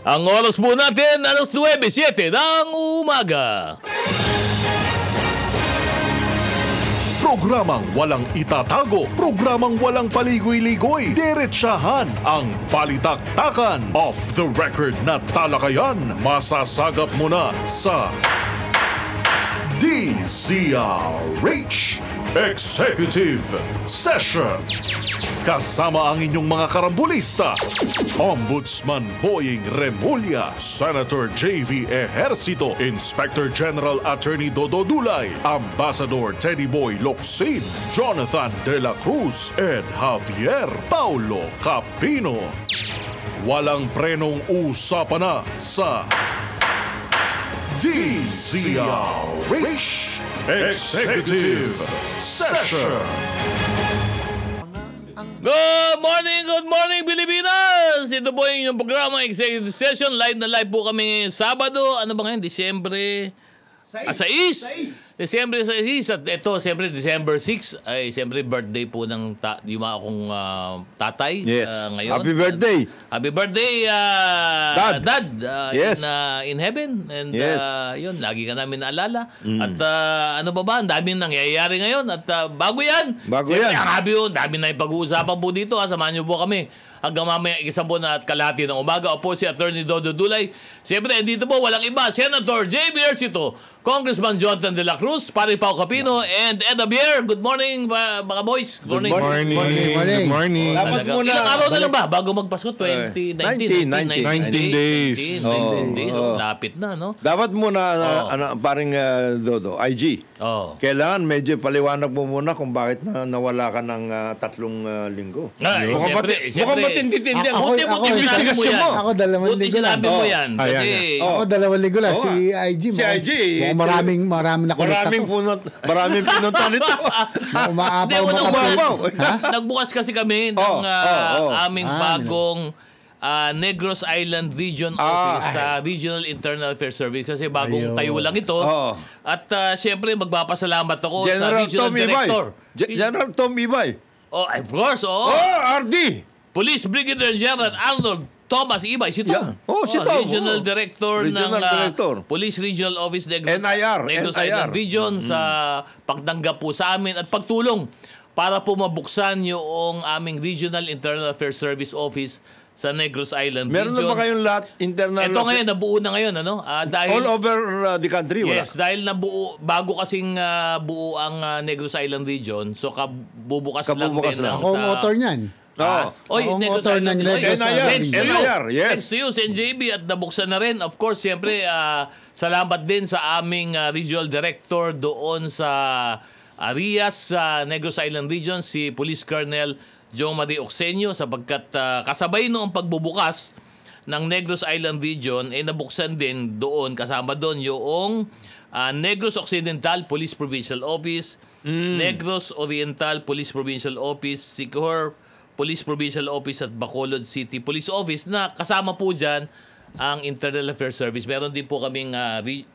Ang oras po natin, alas 9:07 ng umaga. Programang walang itatago, programang walang paligoy-ligoy, diretsahan ang balitaktakan. Off the record na talakayan, masasagap mo na sa DZRH Executive Session. Kasama ang inyong mga karambulista, Ombudsman Boying Remulla, Senator J.V. Ejercito, Inspector General Attorney Dodo Dulay, Ambassador Teddy Boy Locsin, Jonathan De La Cruz, and Javier Paulo Capino. Walang prenong usapan na sa DZRH Executive Session. Good morning Pilipinas! Ito po yung programa Executive Session. Live na live po kami ngayong Sabado. Ano ba ngayon? Disyembre 6. Disyembre 6. At ito, siyempre, December 6. Ay, siyempre, birthday po ng yung mga akong tatay. Yes. Ngayon. Happy birthday. Happy birthday, Dad. Yes. In heaven. And Yes. yun, lagi ka namin naalala. At ano ba? Ang daming nangyayari ngayon. At bago yan. Bago Siyempre, yan. ang habi yun. Dami na ipag-uusapan po dito. Samahan niyo po kami. Hanggang mamaya 1:00 na at kalahati ng umaga. Opo, si Attorney Dodo Dulay. Siyempre, dito po walang iba. Senator J.V. Ejercito, Congressman Jonathan De La Cruz, Pari Pao Capino, and Ed Abier. Good morning, mga boys. Good morning. Good morning. Dapat muna. Ilang araw na lang ba bago magpasko? 19 days. 19 days. Lapit na, no? Dapat muna, paring Dodo, IG. Kailangan medyo paliwanag mo muna kung bakit nawala ka ng 3 linggo. Mukhang matindi-tindi. Buti sinabi mo yan. Ako 2 Buti linggo lang. sinabi mo yan. Kasi, Ako 2 linggo lang. Si IG. Si IG. Maraming Maraming pinunta nito. Umaapaw. Nagbukas kasi kami ng aming bagong Negros Island Region Office sa Regional Internal Affairs Service kasi bagong tayo lang ito. At syempre magpapasalamat ako sa Regional Director. General Tom Ibay. Of course, RD. Police Brigadier General Arnold Thomas Ibay, si Tom. Yeah. Si Tom. Regional Director ng Police Regional Office Negros Island Region sa pagtanggap po sa amin at pagtulong para po mabuksan yung aming Regional Internal Affairs Service Office sa Negros Island Region. Meron na ba kayong lahat internal? Ito ngayon, nabuo na ngayon. Dahil, all over the country? Wala? Yes, dahil nabuo, bago kasing buo ang Negros Island Region, so bubukas lang din. Ako ang author niyan. Negros Island NIR, yes. Thanks to you, NJB, at nabuksan na rin. Of course, siyempre, salamat din sa aming Regional Director doon sa Arias, Negros Island Region, si Police Colonel Jong Marie Oxenio, sapagkat kasabay noong pagbubukas ng Negros Island Region, nabuksan din doon, kasama doon yung Negros Occidental Police Provincial Office, Negros Oriental Police Provincial Office, Siquijor Police Provincial Office at Bacolod City Police Office na kasama po dyan ang Internal Affairs Service. Meron din po kaming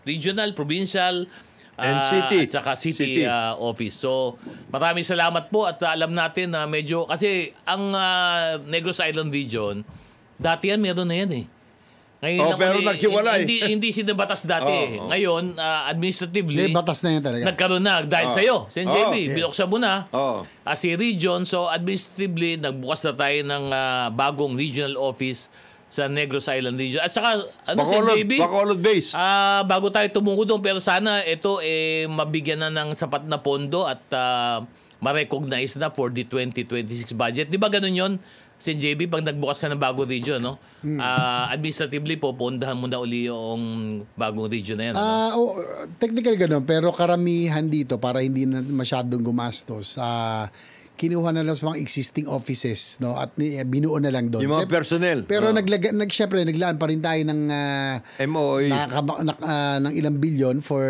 regional, provincial, and city. At saka city office. So, maraming salamat po at alam natin na medyo, kasi ang Negros Island Region, dati yan, meron na yan eh. Ngayon pero naghiwalay. Hindi sinabatas dati. Ngayon, administratively, batas na yan talaga. nagkaroon na dahil sa'yo. JB, binuksan mo na. Si region, so administratively, nagbukas na tayo ng bagong regional office sa Negros Island Region. At saka, Bacolod base. Bago tayo tumungo doon, pero sana ito mabigyan na ng sapat na pondo at ma-recognize na for the 2026 budget. Di ba ganun yun? Sin JB, pag nagbukas ka ng bagong region, no? Administratively po, pondahan mo na uli yung bagong region na yan. Technically gano'n, pero karamihan dito, para hindi na masyadong gumastos, kinuha na lang sa mga existing offices, no? At binuo na lang doon. Yung mga personnel. Pero syempre, naglaan pa rin tayo ng MOE. ng ilang bilyon for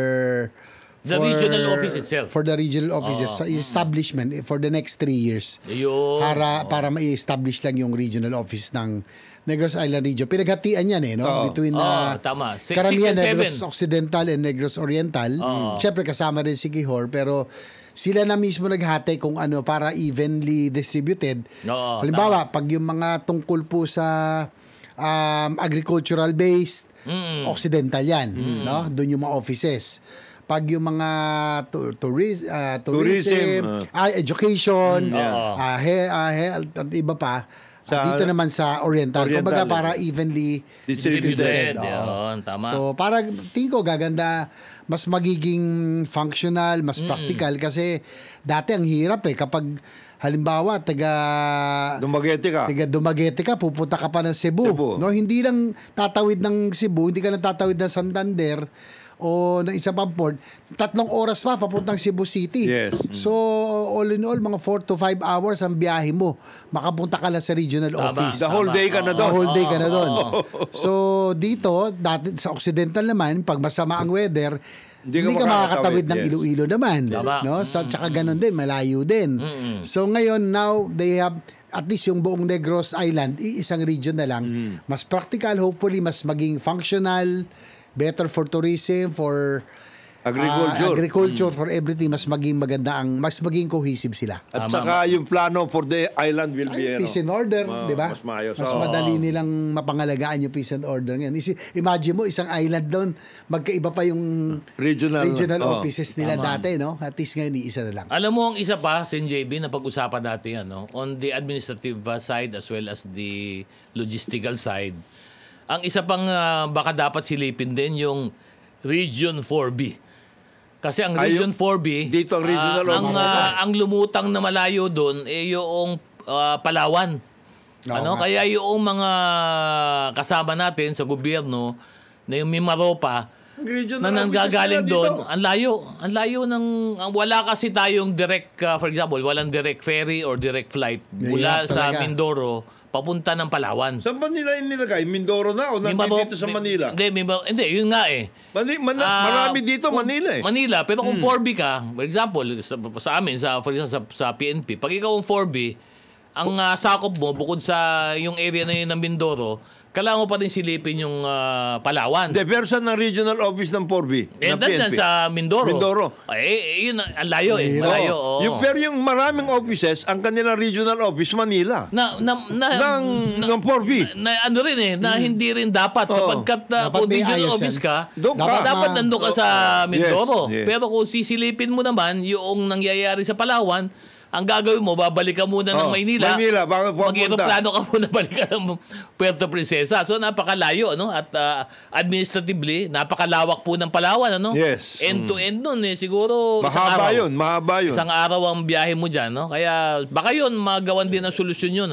The regional office itself. For the regional offices, sa establishment for the next 3 years. Ayun. Para ma-establish lang yung regional office ng Negros Island Region. Pinaghatian yan between tama. karamihan 6 and 7. Negros Occidental and Negros Oriental. Siyempre kasama rin si Quijor, pero sila na mismo naghati kung ano para evenly distributed. Halimbawa, pag yung mga tungkol po sa agricultural based, Occidental yan, no? Doon yung mga offices. Pag yung mga tourism, education, health at iba pa, dito naman sa Oriental. Kumbaga para evenly distributed. Tama. So para tingin ko gaganda, mas magiging functional, mas practical kasi dati ang hirap kapag halimbawa taga Dumaguete ka, pupunta ka pa ng Cebu. No, hindi lang tatawid ng Cebu, hindi ka na tatawid ng Santander o ng isang pang port, 3 oras pa papuntang Cebu City. Yes. So, all in all, mga 4 to 5 hours ang biyahe mo. Makapunta ka lang sa regional office. The whole day ka na doon. The whole day ka na doon. So, dito, dati sa Occidental naman, pag masama ang weather, hindi ka makakatawid ng Iloilo naman. No? Tsaka ganun din, malayo din. So, ngayon, now, they have at least yung buong Negros Island, isang region na lang. Mas practical, hopefully, mas maging functional, better for tourism, for agriculture, for everything, mas maging maganda mas maging cohesive sila. At saka yung plano for the island will be peace and order, di ba? Mas maayos. Mas madali nilang mapangalagaan yung peace and order ngayon. Imagine mo, isang island doon, magkaiba pa yung regional offices nila dati, no? At least ngayon, isa na lang. Alam mo, ang isa pa, Sen JB, na pag-usapan natin, on the administrative side as well as the logistical side, ang isa pang baka dapat silipin din yung Region 4B. Kasi ang Region 4B, dito ang regional ang lumutang na malayo doon yung Palawan. Kaya yung mga kasama natin sa gobyerno na yung Mimaropa na nanggagaling doon, ang layo ng wala kasi tayong direct for example, walang direct ferry or direct flight mula sa Mindoro papunta ng Palawan. Saan ba nila nilagay? Mindoro na o nandito sa Manila? Hindi, yun nga marami dito, Manila Manila, pero kung 4B ka, for example, sa amin, sa PNP, pag ikaw ang 4B, ang sakop mo, bukod sa yung area na yun ng Mindoro, kailangan mo pa rin silipin yung Palawan. Pero saan ang regional office ng 4B? Nandiyan sa Mindoro. Yun, ang layo Malayo. Pero yung maraming offices, ang kanilang regional office, Manila. ng 4B. Ano rin na hindi rin dapat. Sapagkat kung regional office ka, dapat nandun ka sa Mindoro. Yes. Pero kung sisilipin mo naman yung nangyayari sa Palawan, ang gagawin mo, babalik ka muna ng Maynila. Mag-aeroplano ka muna, balik ka ng Puerto Princesa. So, napakalayo, At administratively, napakalawak po ng Palawan, Yes. End-to-end nun, siguro mahaba yun. Isang araw ang biyahe mo dyan, Kaya, baka yun, magawan din ang solusyon yun,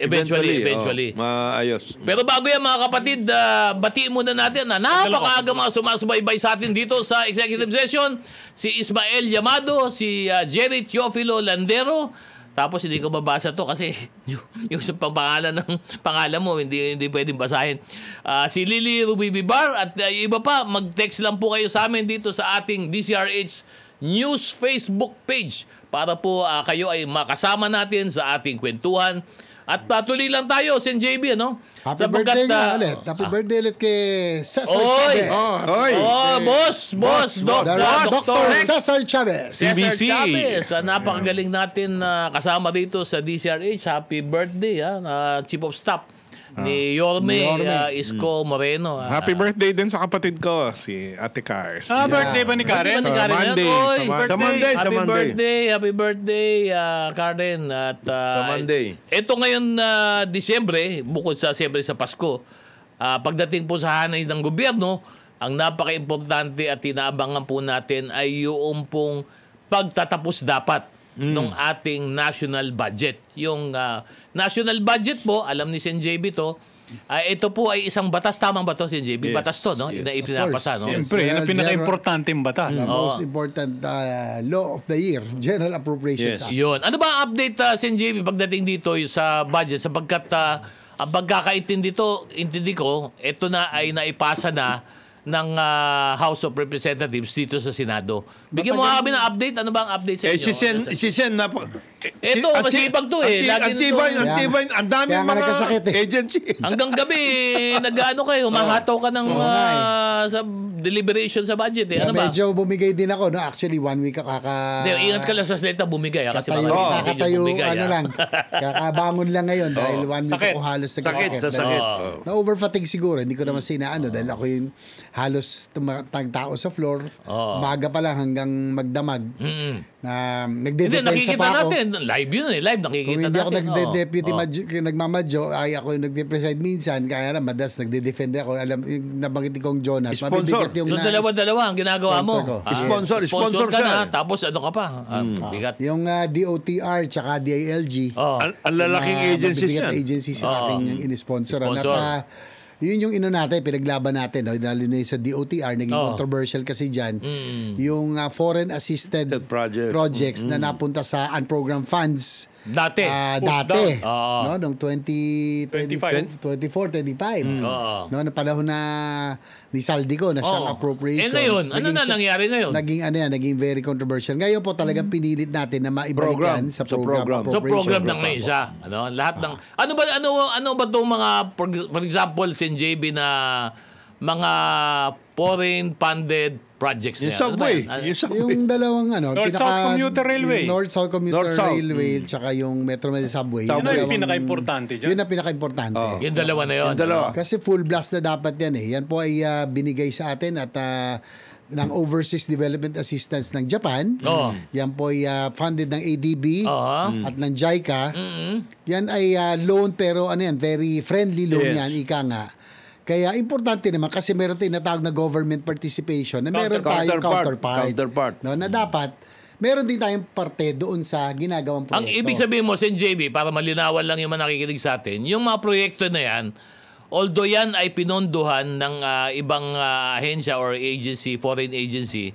Eventually. Maayos. Pero bago yan, mga kapatid, batiin muna natin na napakaaga mga sumasubaybay sa atin dito sa executive session. Si Ismael Yamado, si Jerry Teofilo Landero. Tapos hindi ko babasa to kasi yung sa pangalan mo hindi pwedeng basahin. Si Lily Rubibibar at iba pa, mag-text lang po kayo sa amin dito sa ating DCRH News Facebook page para po kayo ay makasama natin sa ating kwentuhan. At tuloy lang tayo, Sen JB, Happy birthday nga ulit. Happy birthday ulit kay Cesar Chavez. Boss, Dr. Cesar Chavez. Cesar Chavez. Napakagaling natin kasama dito sa DCRH. Happy birthday, Chief of Staff ni Yorme Isko Moreno. Happy birthday din sa kapatid ko, si Ate Cars. Birthday ba ni Karen? Monday. Happy birthday, Karen. At Sa Monday. Ito ngayon Disyembre, bukod sa siyempre sa Pasko, pagdating po sa hanay ng gobyerno, ang napaka-importante at inaabangan po natin ay yung pong pagtatapos dapat ng ating national budget. Yung national budget po, alam ni Sen JB to, ito po ay isang batas. Tamang ba to, Sen JB? Yes. Batas to, Yes. Ipinapasa, Siyempre, yan ang pinaka-importante batas. The most important law of the year, General Appropriations Act. Yun. Ano ba ang update, Sen JB, pagdating dito sa budget? Sapagkat ang pagkakaintindi ko, ito na ay naipasa na House of Representatives dito sa Senado. Bigyan mo kami ng update. Ano ba ang update sa inyo? Si Sen na ito, masipag to eh. Antibay, ang daming mga agency. Hanggang gabi, nag-ano kayo, humahataw ka ng sa deliberation sa budget eh. Ano ba? Medyo bumigay din ako, no? Actually, 1 week ingat ka lang sa salita, bumigay. Kasi kakatayo, lang. Kakabangon lang ngayon dahil 1 week ako halos sakit. Na-overfatigue siguro. Hindi ko naman sinaano dahil ako yung halos tao sa floor. Umaga pa lang hanggang magdamag. Na nagde-depensa pa ako. Natin. Live yun eh. Live nakikita natin. Kung hindi ako nagde-deputy nagmamadyo, ay ako yung nagde-preside minsan. Kaya na, madalas nagde-defend ako. Alam, nabanggit kong Jonas. Sponsor. Yung dalawa ang ginagawa mo. Sponsor ka na. Tapos ano ka pa? Bigat. Yung DOTR tsaka DILG. Ang lalaking agencies yan. Agencies sa aking in-sponsor. At yun yung natin, pinaglaban natin. No? Lalo na sa DOTR, naging controversial kasi dyan. Yung foreign assisted projects na napunta sa unprogrammed funds. Dati. No, noong 24, 25. No, na panahon na ni Saldico na siyang appropriations. Ngayon, ano na nangyari ngayon? Naging very controversial. Ngayon po talagang pinilit natin na maibalik yan sa program. So program lang may isa. Ano, lahat ng ano ba 'tong mga for example, SNJB na mga foreign funded projects yung subway. Yung dalawang North-South Commuter Railway. North-South Commuter Railway tsaka yung Metro Manila Subway. Yun ang pinaka-importante dyan. Yun ang pinaka-importante. Yung dalawa na yun. Kasi full blast na dapat yan eh. Yan po ay binigay sa atin at ng Overseas Development Assistance ng Japan. Yan po ay funded ng ADB at ng JICA. Yan ay loan pero very friendly loan yan, ika nga. Kaya importante naman kasi meron tinatawag na government participation na meron tayong counterpart. No, na dapat meron din tayong parte doon sa ginagawang proyekto. Ang ibig sabihin mo, SNJB, para malinawan lang yung mga nakikinig sa atin, yung mga proyekto na yan, although yan ay pinondohan ng ibang ahensya or agency, foreign agency,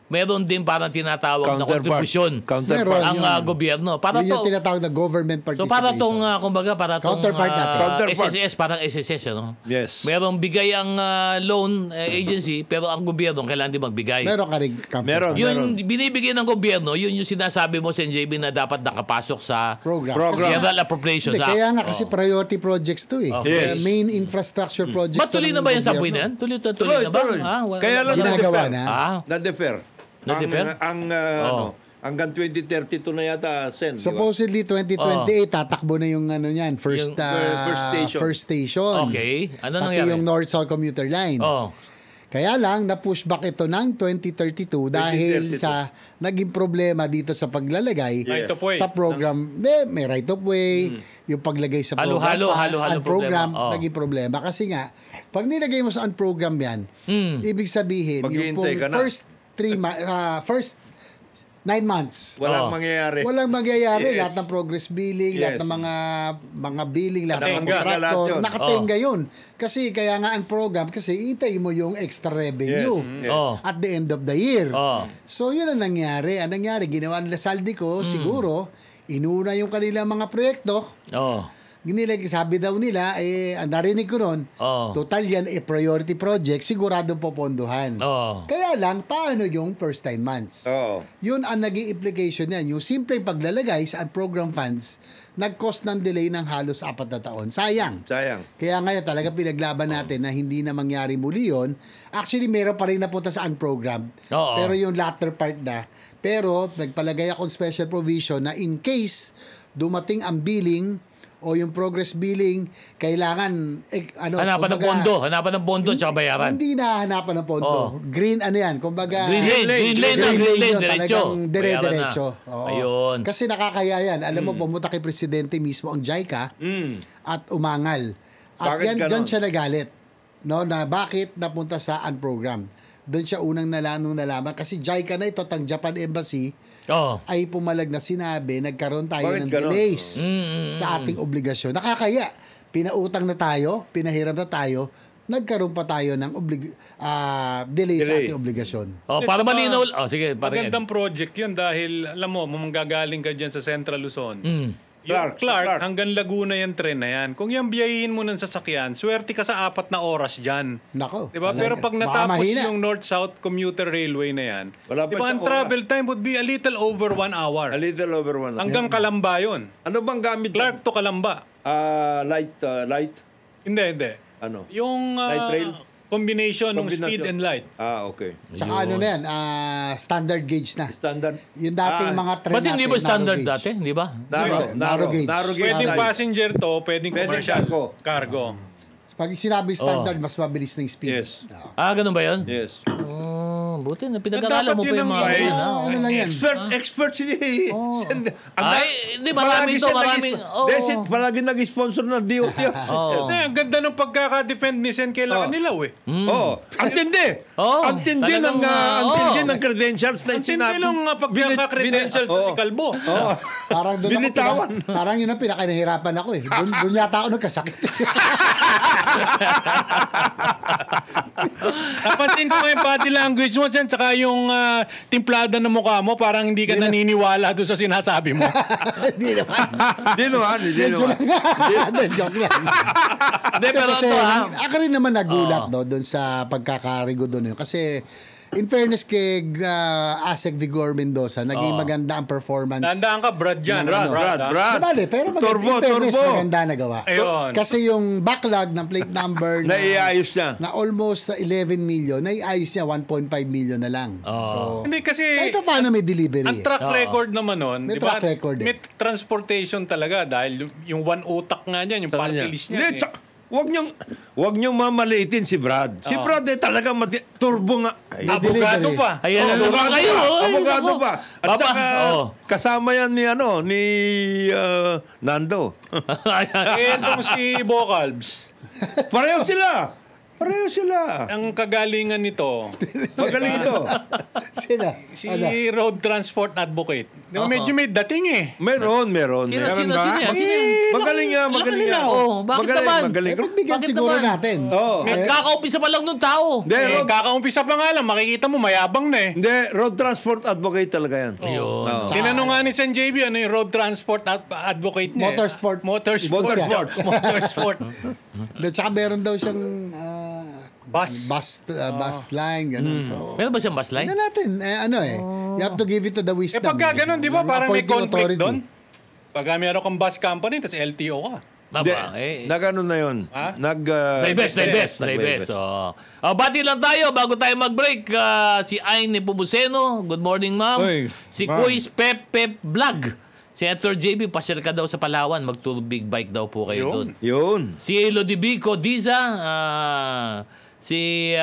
meron din parang tinatawag na kontribusyon ang gobyerno. Para yun yung tinatawag na government participation. So para tong kumbaga para tong counterpart natin. SSS, parang SSS, ano? Yes. Merong bigay ang loan agency pero ang gobyerno kailangan din magbigay. Meron ka rin counterpart. Yung binibigay ng gobyerno, yun yung sinasabi mo sa NJB na dapat nakapasok sa program. General Appropriations. Kaya nga kasi priority projects to eh. Yes. Main infrastructure projects. Tuloy na ba yan sa buhay na yan? Tuloy na ba? Kaya lang ginagawa na. Na-defer. Hanggang 2032 na yata, Sen. Supposedly 2028 tatakbo na yung first station. Okay. Ano pati nangyari? yung North-South Commuter Line. Kaya lang na-push back ito ng 2032 dahil sa naging problema dito sa paglalagay sa program. May right of way, yung paglagay sa program naging problema kasi nga pag nilagay mo sa unprogram yan, ibig sabihin yung first 9 months. Walang mangyayari. Walang mangyayari. Yes. Lahat ng progress billing, lahat ng mga billing, lahat ng contractor, nakatenga yun. Kasi kaya nga ang program, kasi itay mo yung extra revenue at the end of the year. So yun ang nangyari. Ang nangyari, ginawa nila Saldico, siguro, inuna yung kanilang mga proyekto. Sabi daw nila, ang narinig ko nun, total yan priority project, sigurado popondohan. Kaya lang, paano yung first 9 months? Yun ang naging implication yan. Yung simpleng paglalagay sa program funds, nag-cost ng delay ng halos 4 na taon. Sayang. Kaya ngayon talaga pinaglaban natin na hindi na mangyari muli yun. Actually, meron pa rin napunta sa unprogram. Pero yung latter part na. Pero nagpalagay akong special provision na in case dumating ang billing o yung progress billing, kailangan hanapan ng pondo tsaka bayaran. Hindi na hanapan ng pondo. Green kumbaga green lane talagang dire-diretso. Ayun. Kasi nakakaya yan. Alam mo, pumunta kay presidente mismo ang JICA at umangal. At dyan siya nagalit. No, na bakit napunta sa unprogram. Doon siya unang nalaman kasi JICA na ito, ang Japan Embassy ay pumalag na sinabi, nagkaroon tayo ng delays sa ating obligasyon. Nakakaya. Pinautang na tayo, pinahiram na tayo, nagkaroon pa tayo ng delay sa ating obligasyon. Para malinaw. Sige, magandang project yun dahil, alam mo, manggagaling ka dyan sa Central Luzon. Clark, hanggang Laguna yung tren na yan. Kung yung biyahin mo ng sasakyan, swerte ka sa 4 na oras dyan. Nako. Diba? Pero pag natapos yung North-South Commuter Railway na yan, diba ang travel time would be a little over 1 hour. A little over 1 hour. Hanggang Calamba yun. Ano bang gamit? Clark to Calamba. Light? Hindi. Ano? Yung light rail? combination ng speed and light. Okay. Tsaka ano na yan, standard gauge na. Standard? Yung dating mga tren Ba't hindi ba standard dati? Hindi ba? Narrow gauge. Pwedeng passenger to, pwedeng commercial. Cargo. Pag sinabi standard, mas mabilis na yung speed. Yes. Ganun ba yun? Yes. Buti na pinag-aralan mo pa yung mga ano lang yan. Expert si... Hindi, marami ito. Palagi nag-sponsor ng DOT. Ang ganda ng pagkaka-defend ni Sen kay Lacanilaw eh. Ang tindi. Ang tindi ng credentials na sinabi. Ang tindi ng pagkaka-credentials si Kalbo. Parang doon Binitawan. Parang yun ang pinakanahirapan ako eh. Doon yata ako nagkasakit. Napansin ko yung body language mo, Sen, tsaka yung timplada ng mukha mo, parang hindi ka naniniwala doon sa sinasabi mo. Hindi naman. Joke lang. Hindi, pero Kasi, ito ako rin naman nagulat doon sa pagkakarigo doon yun. Kasi, in fairness kay Asek Vigor Mendoza, naging maganda ang performance. Tandaan ka, Brad yan. Brad. Sabali, pero maganda, in fairness, maganda nagawa. Ayun. Kasi yung backlog ng plate number naiayos niya. Na almost 11 million, naiayos niya 1.5 million na lang. So, hindi kasi... kahit pa paano may delivery. Ang track record naman nun, May diba? track record May transportation talaga dahil yung one utak nga niyan, yung party list niya. Wag niyong mamaliitin si Brad. Si Brad talaga turbo nga. Abogado pa. Ayan na naman kayo. Abogado pa. At saka kasama yan ni Nando. Itong si Bocalbs. Pareho sila. Ang kagalingan nito. Magaling ito. Sino? Si Road Transport Advocate. Medyo may dating eh. Meron. Sino? Magaling nga. Bakit naman? Magaling. Bigyan siguro natin. Kaka-umpisa pa lang nung tao. Kaka-umpisa pa nga lang, makikita mo, mayabang na eh. Hindi, Road Transport Advocate talaga yan. Tinanong nga ni Sen JB, ano yung Road Transport Advocate niya? Motorsport. At saka meron daw siyang bus line, ganun. So, Meron ba siyang bus line? ano natin, you have to give it to the wisdom. Pagka ganun, di ba, parang may Appointing conflict authority. doon? Pagka meron kang bus company, tapos LTO ka. Nag-ano na yun. Divest. Bati lang tayo bago tayo mag-break. Si Ayn Nepomuceno, good morning ma'am. Si Kuis Pep Vlog. Senator JB, pasyal ka daw sa Palawan. Mag-big bike daw po kayo doon. Yun. Si Lodibico Diza, si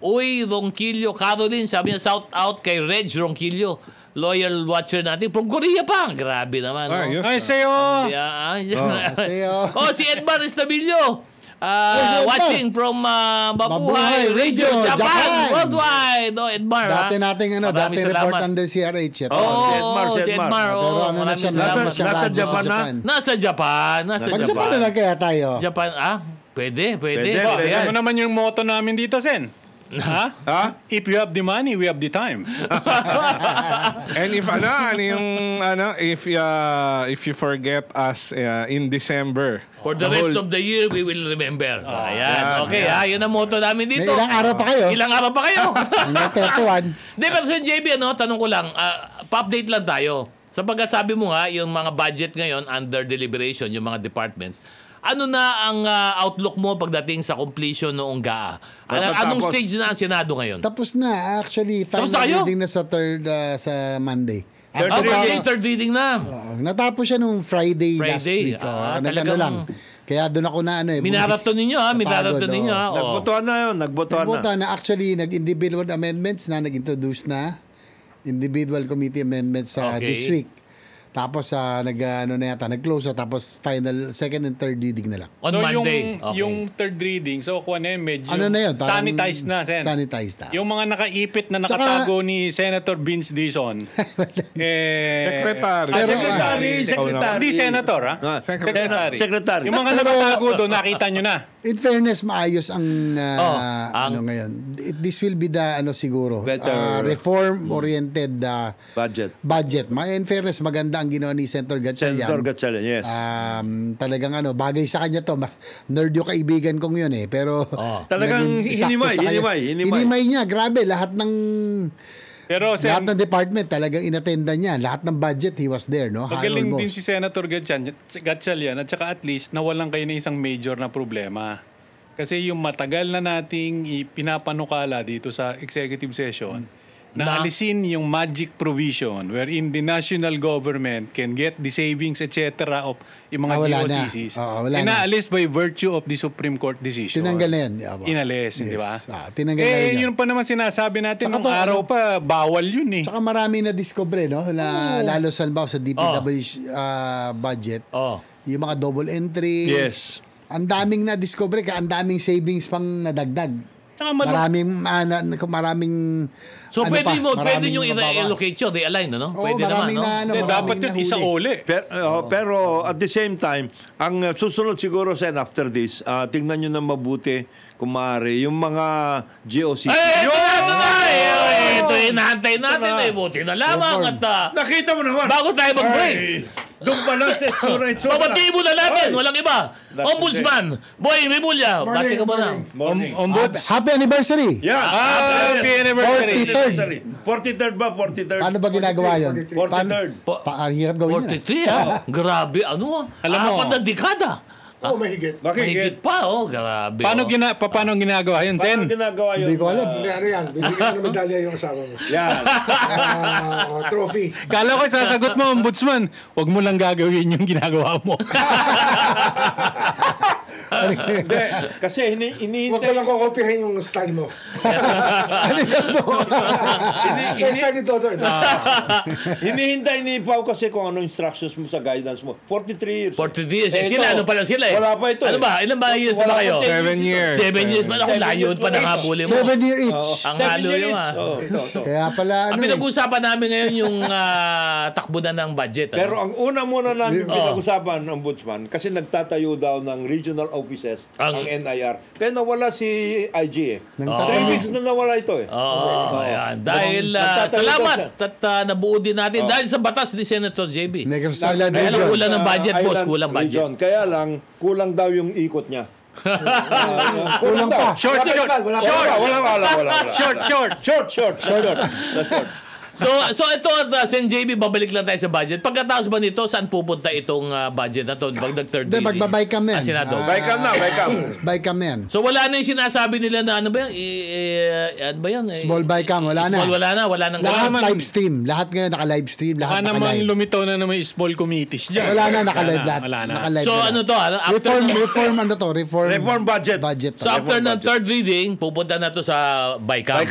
Uy Ronquillo Caroline, sabi niya shout out kay Reg Ronquillo, loyal watcher natin from Korea pa. Grabe naman. Ay, sayo. Si Edmar Estabillo. Watching from Mabuhay Radio Japan Worldwide. Edmar. Dati nating dati report ng CRH. Si Edmar. Pero ano na siya, nasa Japan na? Nasa Japan. Mag-Japan na lang kaya tayo. Japan, Pwede. Ano naman yung motto namin dito, Sen? If you have the money, we have the time. And if you forget us in December, for the rest of the year, we will remember. Ayan. Okay, yun ang motto namin dito. May ilang araw pa kayo. Hanggang 31. Hindi, pero sa JB, tanong ko lang, pa-update lang tayo. Sapagkat sabi mo nga, yung mga budget ngayon under deliberation, yung mga departments, ano na ang outlook mo pagdating sa completion noong GAA? Anong stage na ang Senado ngayon? Tapos na. Actually, final reading na sa sa Monday. Third reading na. Natapos siya nung Friday last week. Nag-ano lang. Kaya doon ako na minaraton ninyo Nagbotohan na. Actually, nag-individual amendments na, nag-introduce na. Individual committee amendments this week. Tapos nag-close tapos final second and third reading na lang. On Monday. Yung third reading, so kung medyo sanitized na, Sen. Sanitized na. Yung mga nakaipit na nakatago ni Senator Vince Dizon. Secretary. Hindi Senator, Secretary. Yung mga nakatago doon, nakita nyo na. In fairness, maayos ang ano ngayon. This will be the siguro Better reform-oriented budget. In fairness, maganda ang ginawa ni Senator Gatchalian. Senator Gatchalian, yes. Talagang bagay sa kanya to. Nerd yung kaibigan kong yun eh. Pero talagang hinimay niya. Grabe, lahat ng lahat ng department talagang inattendan niya. Lahat ng budget, he was there, no? Magaling din si Senator Gatchalian at saka at least nawalan kayo ng isang major na problema. Kasi yung matagal na nating pinapanukala dito sa executive session, naalisin yung magic provision wherein the national government can get the savings, etc. of yung mga GOCCs. Inaalis by virtue of the Supreme Court decision. Tinanggal na yan. Inalis, di ba? Tinanggal na yan. Yun pa naman sinasabi natin, nung araw pa, bawal yun eh. Saka marami na discover, no? Lalo sa DPWH budget. Yung mga double entry. Yes. Ang daming na-discover, ang daming savings pang nadagdag. Maraming so pwede nyo i-allocate yun, i-align, no? Pwede naman, no? Dapat yun isa uli. Pero at the same time, ang susunod siguro, Sen, after this, tingnan nyo na mabuti kung maaari, yung mga GOCC. Ito hinahantay natin. Buti na lamang. Nakita mo naman. Bago tayo mag-break. Doon pa lang sa itsura. Babatiin mo na natin. Walang iba. Ombudsman. Boy Rimulya. Bati ka ba na? Ombuds. Happy anniversary. Yeah. Happy anniversary. 43rd ba? 43rd. Paano ba ginagawa yun? 43rd. Hirap gawin yun. 43, Grabe. Alam mo, apat na dekada. Mahigit pa, grabe. Paano ginagawa yun, Sen? Paano ginagawa yun? Hindi ko alam. Yan, bibigyan ng medalya yung kasama mo. Yan. Trophy. Kala ko sasagot mo, Ombudsman, wag mo lang gagawin yung ginagawa mo. Hindi, kasi hinihintay. Huwag mo lang kukopihin yung style mo. Style ni Toto. Hinihintay ni Pao kasi kung ano instructions mo sa guidance mo. 43 years. 43 years. Sila, ano pala sila eh? Wala pa ito. Ano ba? Ilan ba years na ba kayo? 7 years. 7 years. Ako, layo pa nakabuli mo. 7 year each. Ang halo yun, Ito. Kaya pala, ang pinag-uusapan namin ngayon yung takbo na ng budget. Pero ang una muna namin pinag-usapan ng Ombudsman kasi nagtatayo daw ng regional offices ang NIR. Kaya nawala si IG eh. 3 weeks na nawala ito eh. Ayan. Dahil salamat at nabuo din natin dahil sa batas ni Senator JB. Negros Island Dahil region. kulang ng budget, boss. Kulang budget. Kaya lang, kulang daw yung ikot niya. Kulang pa. Short. So ito, Sen JB, babalik lang tayo sa budget. Pagkatapos ba nito, saan pupunta itong budget na to? Pag nag-third reading? Magbabay-cam na yan. Senado. Buy-cam na yan. So wala na yung sinasabi nila na ano ba yan? Ano ba yan? Small buy-cam, wala na. Wala nang lahat live stream. Lahat ngayon naka-live stream. Lahat naka-live. Naman lumitaw na naman yung small committees dyan. Wala na, naka-live lahat. So ano to? Reform budget. So after ng third reading, pupunta na to sa buy-cam.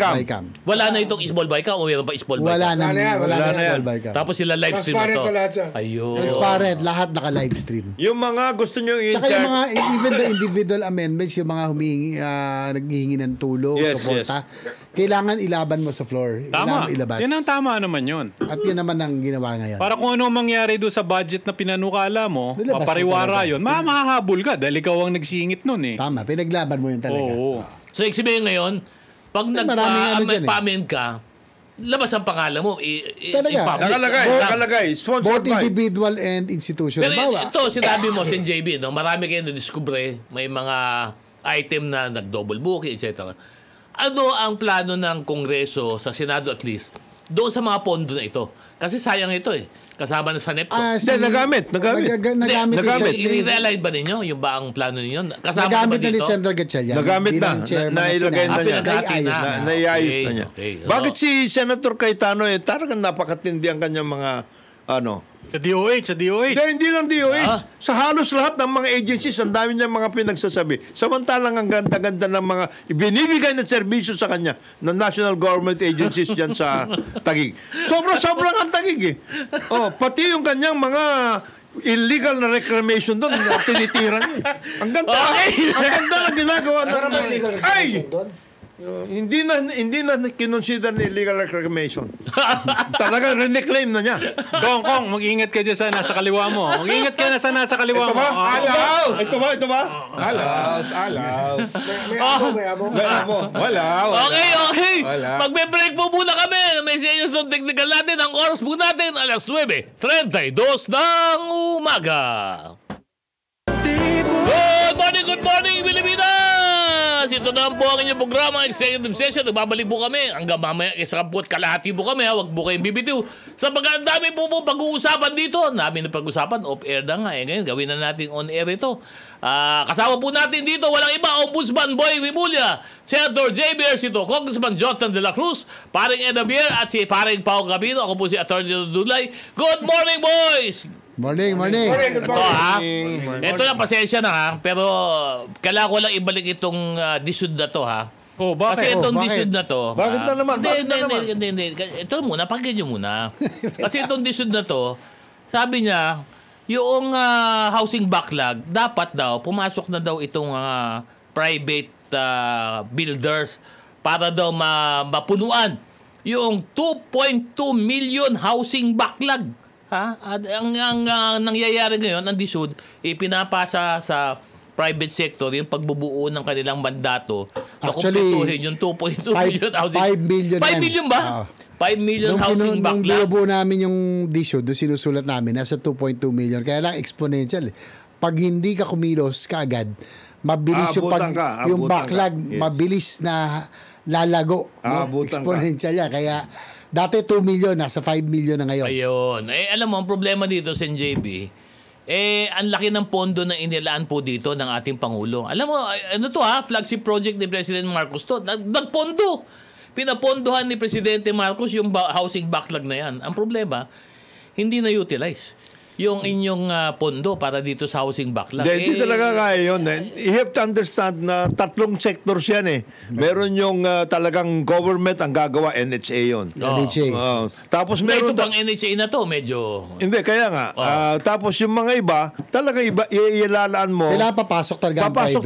Wala na itong small buy-cam o mayroon pa small buy-cam? Wala na small buy-cam. Tapos sila live stream na to. Ayun. Transparent. Lahat naka-live stream. Yung mga gusto nyo i-insert. Saka yung mga, even the individual amendments, yung mga naghihingi ng tulong, suporta, kailangan ilaban mo sa floor. Tama. Ilabas. Yan ang tama naman yun. At yan naman ang ginawa ngayon. Para kung ano mangyari doon sa budget na pinanukala mo, papariwara yun, mahahabol ka dahil ikaw ang nagsingit nun eh. Tama. Pinaglaban mo yun talaga. So, sabihin ngayon, pag nagpa-amend ka, labas ang pangalan mo. Nakalagay. Sponsored both individual and institutional. Pero ito, sinabi mo, Sen JB, no, marami kayo na-discover, may mga item na nag-double booking, etc. Ano ang plano ng Kongreso, sa Senado at least, doon sa mga pondo na ito? Kasi sayang ito eh. Kasama na sa NEPCO. Nagamit. I-realign ba ninyo? Yung ba ang plano ninyo? Kasama nagamit ba dito? Na ni Senator Gatchalian. Nagamit na. Nailagay na niya. Naiayos na niya. Bakit si Senator Cayetano talagang napakatindi ang kanyang mga Sa DOH. Hindi lang DOH. Sa halos lahat ng mga agencies, ang dami niya mga pinagsasabi. Samantalang ang ganda-ganda ng mga ibinibigay na serbisyo sa kanya ng national government agencies dyan sa Taguig. Sobrang ang Taguig eh. Pati yung kanyang mga illegal na reclamation doon, tinitira niya. Ang ganda lang ginagawa ng Hindi na kinonsider ni illegal reclamation. Talaga reclaim na niya. Kong, mag-ingat ka dyan sa nasa kaliwa mo. Mag-ingat ka na sa nasa kaliwa mo. Alaus! Ito ba? Alaus. May amo. Wala. Okay. Wala. Magbe-break po muna kami. May serious ng technical natin. Ang oras po natin, alas 9:32 ng umaga. Good morning, Pilipinas! Ito na po ang inyong programa, Executive Session. Nagbabalik po kami. Hanggang mamaya, 10 kalahati po kami. Huwag po kayong bibitiw. Sapagkat dami po pag-uusapan dito. Dami na pag-uusapan. Off-air na nga. Ngayon, gawin na natin on-air ito. Kasama po natin dito, walang iba, Ombudsman Boy Rimulya, Senator J.B. Ercito, Congressman Jotan de la Cruz, paring Eda Bier, at si paring Pao Gabino. Ako po si Atty. Dulay. Good morning, boys! Morning. Ito ito na, pasensya na ha. Pero kailangan ko lang ibalik itong disud na to ha. Bakit? Kasi itong disud na to. Bakit na naman? Hindi. Ito muna, pakinggan nyo muna. Kasi itong disud na to, sabi niya, yung housing backlog, dapat daw, pumasok na daw itong private builders para daw mapunuan yung 2.2 million housing backlog. At ang nangyayari ngayon, ang disud, ipinapasa sa private sector yung pagbubuo ng kanilang mandato na kumpletuhin yung 2.2 million housing. 5 million. 5 million ba? 5 million housing backlog. Nung binubuo namin yung disud, doon sinusulat namin, nasa 2.2 million. Kaya lang exponential. Pag hindi ka kumilos kaagad, mabilis yung backlog, mabilis na lalago. Exponential yan. Kaya dati 2 million, nasa 5 million na ngayon. Ayun. Alam mo, ang problema dito, Sen JB, ang laki ng pondo na inilaan po dito ng ating Pangulo. Alam mo, flagship project ni President Marcos to. Nagpondo. Pinapondohan ni Presidente Marcos yung housing backlog na yan. Ang problema, hindi na-utilize yung inyong pondo para dito sa housing backlog. Hindi talaga kaya yun. You have to understand na 3 sectors yan eh. Meron yung talagang government ang gagawa, NHA yun. NHA. Tapos meron meron... pang NHA na to, medyo... Hindi, kaya nga. Tapos yung mga iba, talaga ilalaan mo. Kailangan papasok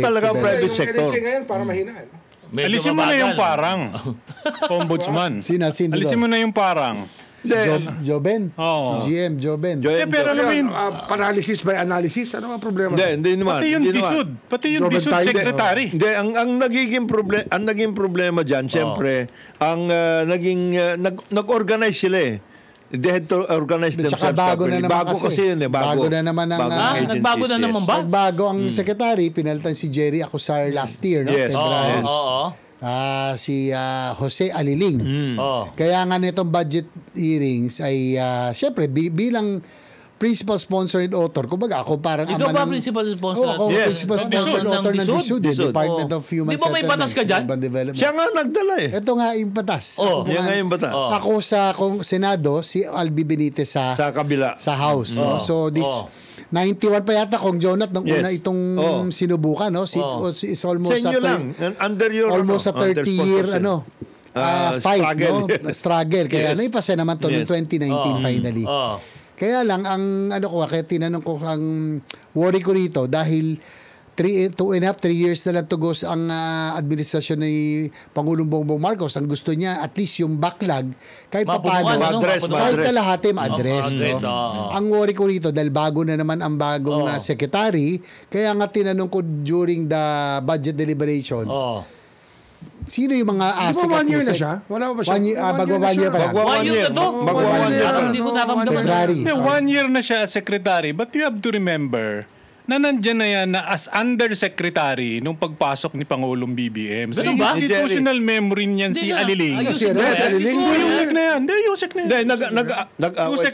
talaga ang private sector. Yung ngayon para mahinaan. Alisin mo na yung parang. Ombudsman. Alisin mo na yung parang. Joben. Si GM, Joben. Pero alam mo yun, paralysis by analysis, ano ang problema? Hindi naman. Pati yung disud secretary. Hindi, ang naging problema diyan, siyempre, ang nag-organize sila eh. They had to organize themselves. Tsaka bago na naman kasi yun eh. Bago na naman ang nagbago na naman ba? Nagbago ang secretary, pinalitan si Jerry Acosar last year, no? Yes. Si Jose Aliling. Kaya nga nitong budget hearings ay siyempre bilang principal sponsor and author, kumbaga ako parang ikaw ba principal sponsor? Ako principal sponsor and author ng DSUD, Department of Human Settlements. Di ba may batas ka dyan? Siya nga nagdala eh. Ito nga yung batas. Yan nga yung batas. Ako sa Senado, si Albi Benitez sa kabila. Sa House. No? So this 91 pa yata kung Jonat nung una itong sinubukan, no? It's almost sa inyo lang, under your almost a 30-year fight, no? Struggle. Kaya naipasa naman to noong 2019 finally. Kaya lang kaya tinanong ko ang worry ko rito dahil 2.5-3 years na lang tugos ang administrasyon ni Pangulong Bongbong Marcos. Ang gusto niya, at least yung backlog, kahit paano, kahit kalahati ma-address. Ang worry ko rito, dahil bago na naman ang bagong secretary, kaya nga tinanong ko during the budget deliberations, sino yung mga asik at 1 year na siya? Wala ba siya? 1 year pa lang. 1 year na to? Hindi ko naramdaman. 1 year na siya as secretary, but you have to remember na nandyan na yan na as undersecretary nung pagpasok ni Pangulong BBM. So, institutional memory niyan si Aliling. Yusek na yan. Yusek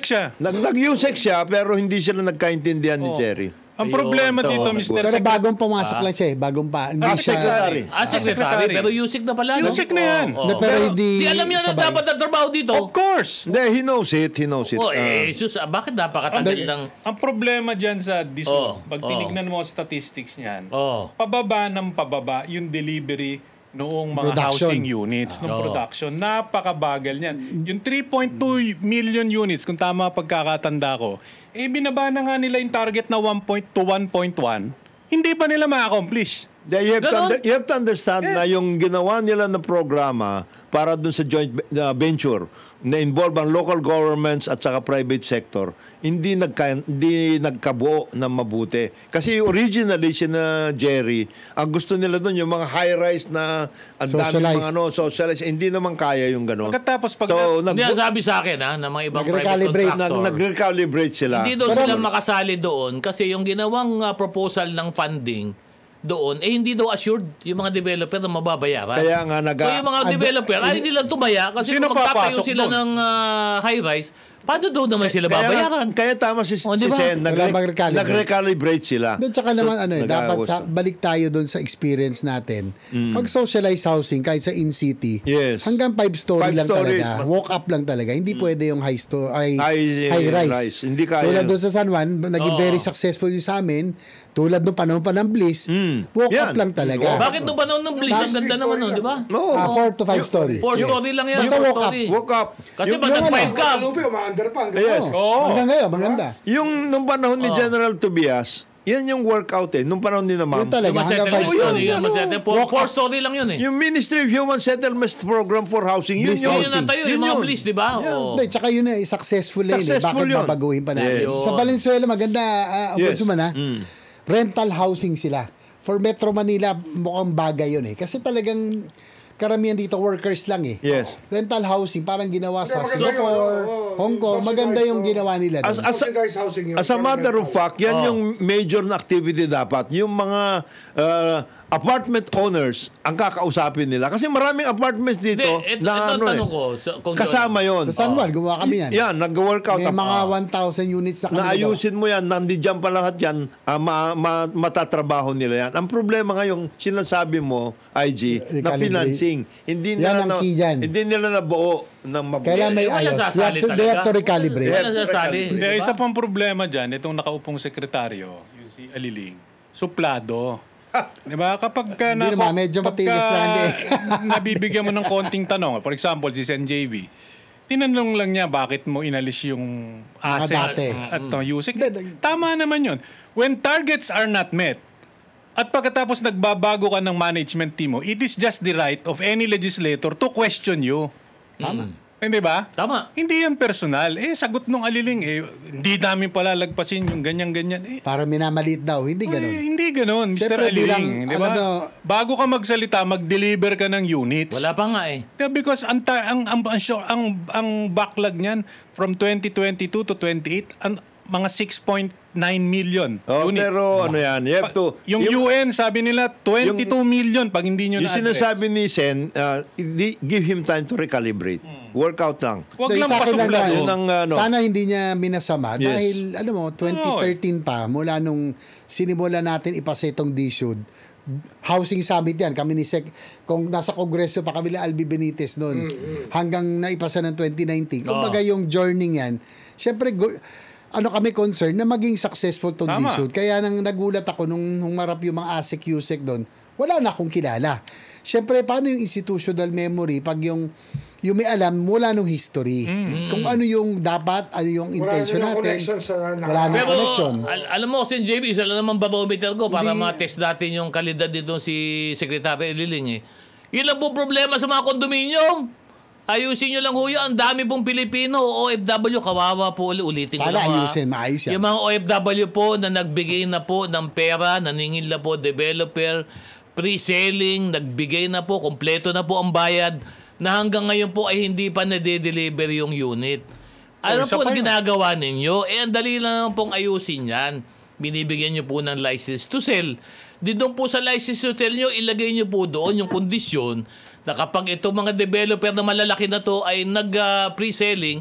siya. Nag-Yusek siya, pero hindi sila nagkaintindihan ni Jerry. Ang problema dito, Mr. Pero bagong pumasok lang siya eh. Bagong pa. Secretary. Secretary. Pero Yusik na pala. Yusik na yan. Pero hindi alam niya na dapat ang trabaho dito. Of course. He knows it. Bakit napakatagal ng... Ang problema dyan sa DSUD, pag tinignan mo statistics niyan, pababa ng pababa yung delivery noong mga housing units, ng production. Napakabagal niyan. Yung 3.2 million units, kung tama pagkakatanda ko, binaba na nga nila yung target na 1.1, hindi pa nila ma-accomplish. Ganon. You have to understand na yung ginawa nila na programa para dun sa joint venture na involve ang local governments at saka private sector, hindi nagkabuo ng mabuti. Kasi originally, sina Jerry, ang gusto nila dun yung mga high-rise na ang dami mga socialized, hindi naman kaya yung gano'n. Pagkatapos, Hindi sabi sa akin ng mga ibang private contractor. Nag-recalibrate sila. Hindi daw sila makasali doon kasi yung ginawang proposal ng funding doon, hindi daw assured yung mga developer na mababayaran. Kaya nga so yung mga developer, ay hindi lang tumaya kasi kung magtatayo sila ng high-rise, paano daw naman sila babayaran? Kaya tama si Sen, nag-recalibrate sila. Doon tsaka naman, dapat balik tayo doon sa experience natin. Pag socialized housing, kahit sa in-city, hanggang 5-story lang talaga. Walk up lang talaga. Hindi pwede yung high-rise. Hindi kaya. Tulad doon sa San Juan, naging very successful yung sa amin. Tulad nung panahon pa ng Bliss, walk up lang talaga. Bakit nung panahon ng Bliss, ang ganda naman nun, di ba? 4 to 5 story. 4 story lang yan. Basta walk up. Kasi pag nag-5 ka. Hanggang ngayon, maganda. Yung nung panahon ni General Tobias, yan yung workout nung panahon ni Ma'am. Yun talaga, hanggang 5 story. 4 story lang yun eh. Yung Ministry of Human Settlements Program for Housing, yun yun natayo, yung mga Bliss, di ba? Tsaka yun successful bakit babaguhin pa natin? Sa Valenzuela, maganda, rental housing sila. For Metro Manila, mukhang bagay yun kasi talagang karamihan dito workers lang Yes. Rental housing, parang ginawa sa Singapore, Hong Kong, maganda yung ginawa nila. As a matter of fact, yan yung major na activity dapat. Yung mga apartment owners ang kakausapin nila. Kasi maraming apartments dito na kasama yon. Sa San Juan, gumawa kami yan. Yan, nag-workout. May mga 1,000 units na kami. Naayusin mo yan, nandiyan pa lahat yan, matatrabaho nila yan. Ang problema ngayon, sinasabi mo, IG, na financing. Hindi nila nabuo ng mabuti. Kailan may ayos. They have to recalibrate. Isa pang problema dyan, itong nakaupong sekretaryo, yung si Aliling, suplado. Diba? Kapag medyo matigas lang nabibigyan mo ng konting tanong, for example, si Sen JV, tinanong lang niya bakit mo inalis yung asset at using. Tama naman yun. When targets are not met, at pagkatapos nagbabago ka ng management team mo, it is just the right of any legislator to question you. Tama. Hindi ba? Tama. Hindi yan personal. Sagot nung Aliling, hindi namin palalagpasin yung ganyan-ganyan. Para minamaliit daw. Hindi ganun. Hindi ganun, Mr. Aliling. Di ba? Bago ka magsalita, mag-deliver ka ng units. Wala pa nga Because ang backlog niyan from 2022 to 28, mga 6.9 million units. Pero yan, you have to... Yung UN, sabi nila, 22 million pag hindi nyo na-address. Yung sinasabi ni Sen, give him time to recalibrate. Workout lang. Huwag lang pasuplado. Sana hindi niya minasama dahil, 2013 pa, mula nung sinimula natin ipasa itong DSUD, housing summit yan. Kami ni Sec, kung nasa kongreso pa kami na Albi Benitez noon, hanggang naipasa ng 2019. Kumbaga yung journey yan, syempre, kami concerned na maging successful tong DSUD. Kaya nang nagulat ako nung marap yung mga ASEC-USEC doon, wala na akong kilala. Siyempre, paano yung institutional memory pag yung may alam mula nung history. Kung ano yung dapat, ano yung intention natin. Wala na connection. Alam mo, Sen JB, isa lang naman barometer ko para ma-test natin yung kalidad dito si Secretary Liling. Yun lang po problema sa mga kondominium. Ayusin nyo lang ho yun. Ang dami pong Pilipino, OFW, kawawa po ulitin ko lang. Sana ayusin, maayos yan. Yung mga OFW po na nagbigay na po ng pera, naningil na po developer, pre-selling, nagbigay na po, kompleto na po ang bayad, na hanggang ngayon po ay hindi pa na-deliver yung unit. Ano po na ginagawa ninyo? Ang dali lang naman pong ayusin yan. Binibigyan nyo po ng license to sell. Doon po sa license to sell nyo, ilagay nyo po doon yung kondisyon na kapag itong mga developer na malalaki na to ay nag-pre-selling,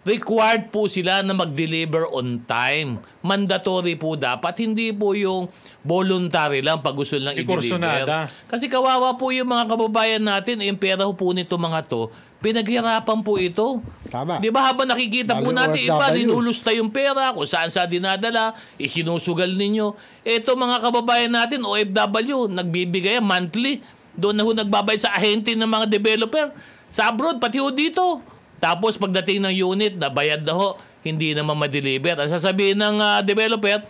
required po sila na mag-deliver on time. Mandatory po dapat. Hindi po yung voluntary lang pag gusto lang i-deliver. Kasi kawawa po yung mga kababayan natin, yung pera po nito mga to, pinaghirapan po ito. Tama. Di ba habang nakikita po natin, iba, linulusta yung pera, kung saan sa dinadala, isinusugal ninyo. Ito mga kababayan natin, OFW, nagbibigay monthly. Doon na ho nagbabayad sa ahente ng mga developer. Sa abroad, pati ho dito. Tapos pagdating ng unit, nabayad na ho, hindi naman ma-deliver. Ang sasabihin ng developer,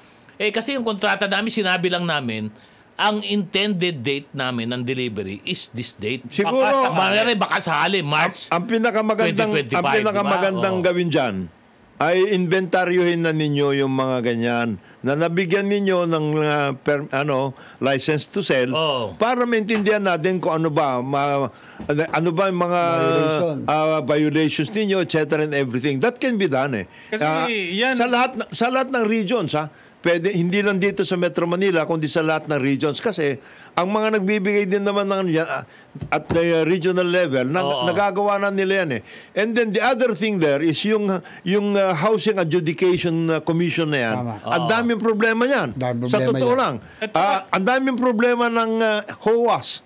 kasi yung kontrata namin, sinabi lang namin, ang intended date namin ng delivery is this date. Siguro, Baka sakali, March ang pinakamagandang 2025, ang diba? gawin diyan ay inventaryohin na ninyo yung mga ganyan na nabigyan ninyo ng license to sell para maintindihan natin kung ano ba yung mga violations ninyo, etc. and everything. That can be done Kasi yan, sa lahat ng regions pwede, hindi lang dito sa Metro Manila, kundi sa lahat ng regions. Kasi, ang mga nagbibigay din naman ng yan, at the regional level, nagagawa na nila yan And then, the other thing there is yung Housing Adjudication Commission na yan. Ang daming problema yan. Sa totoo lang. Ang daming problema ng HOAS.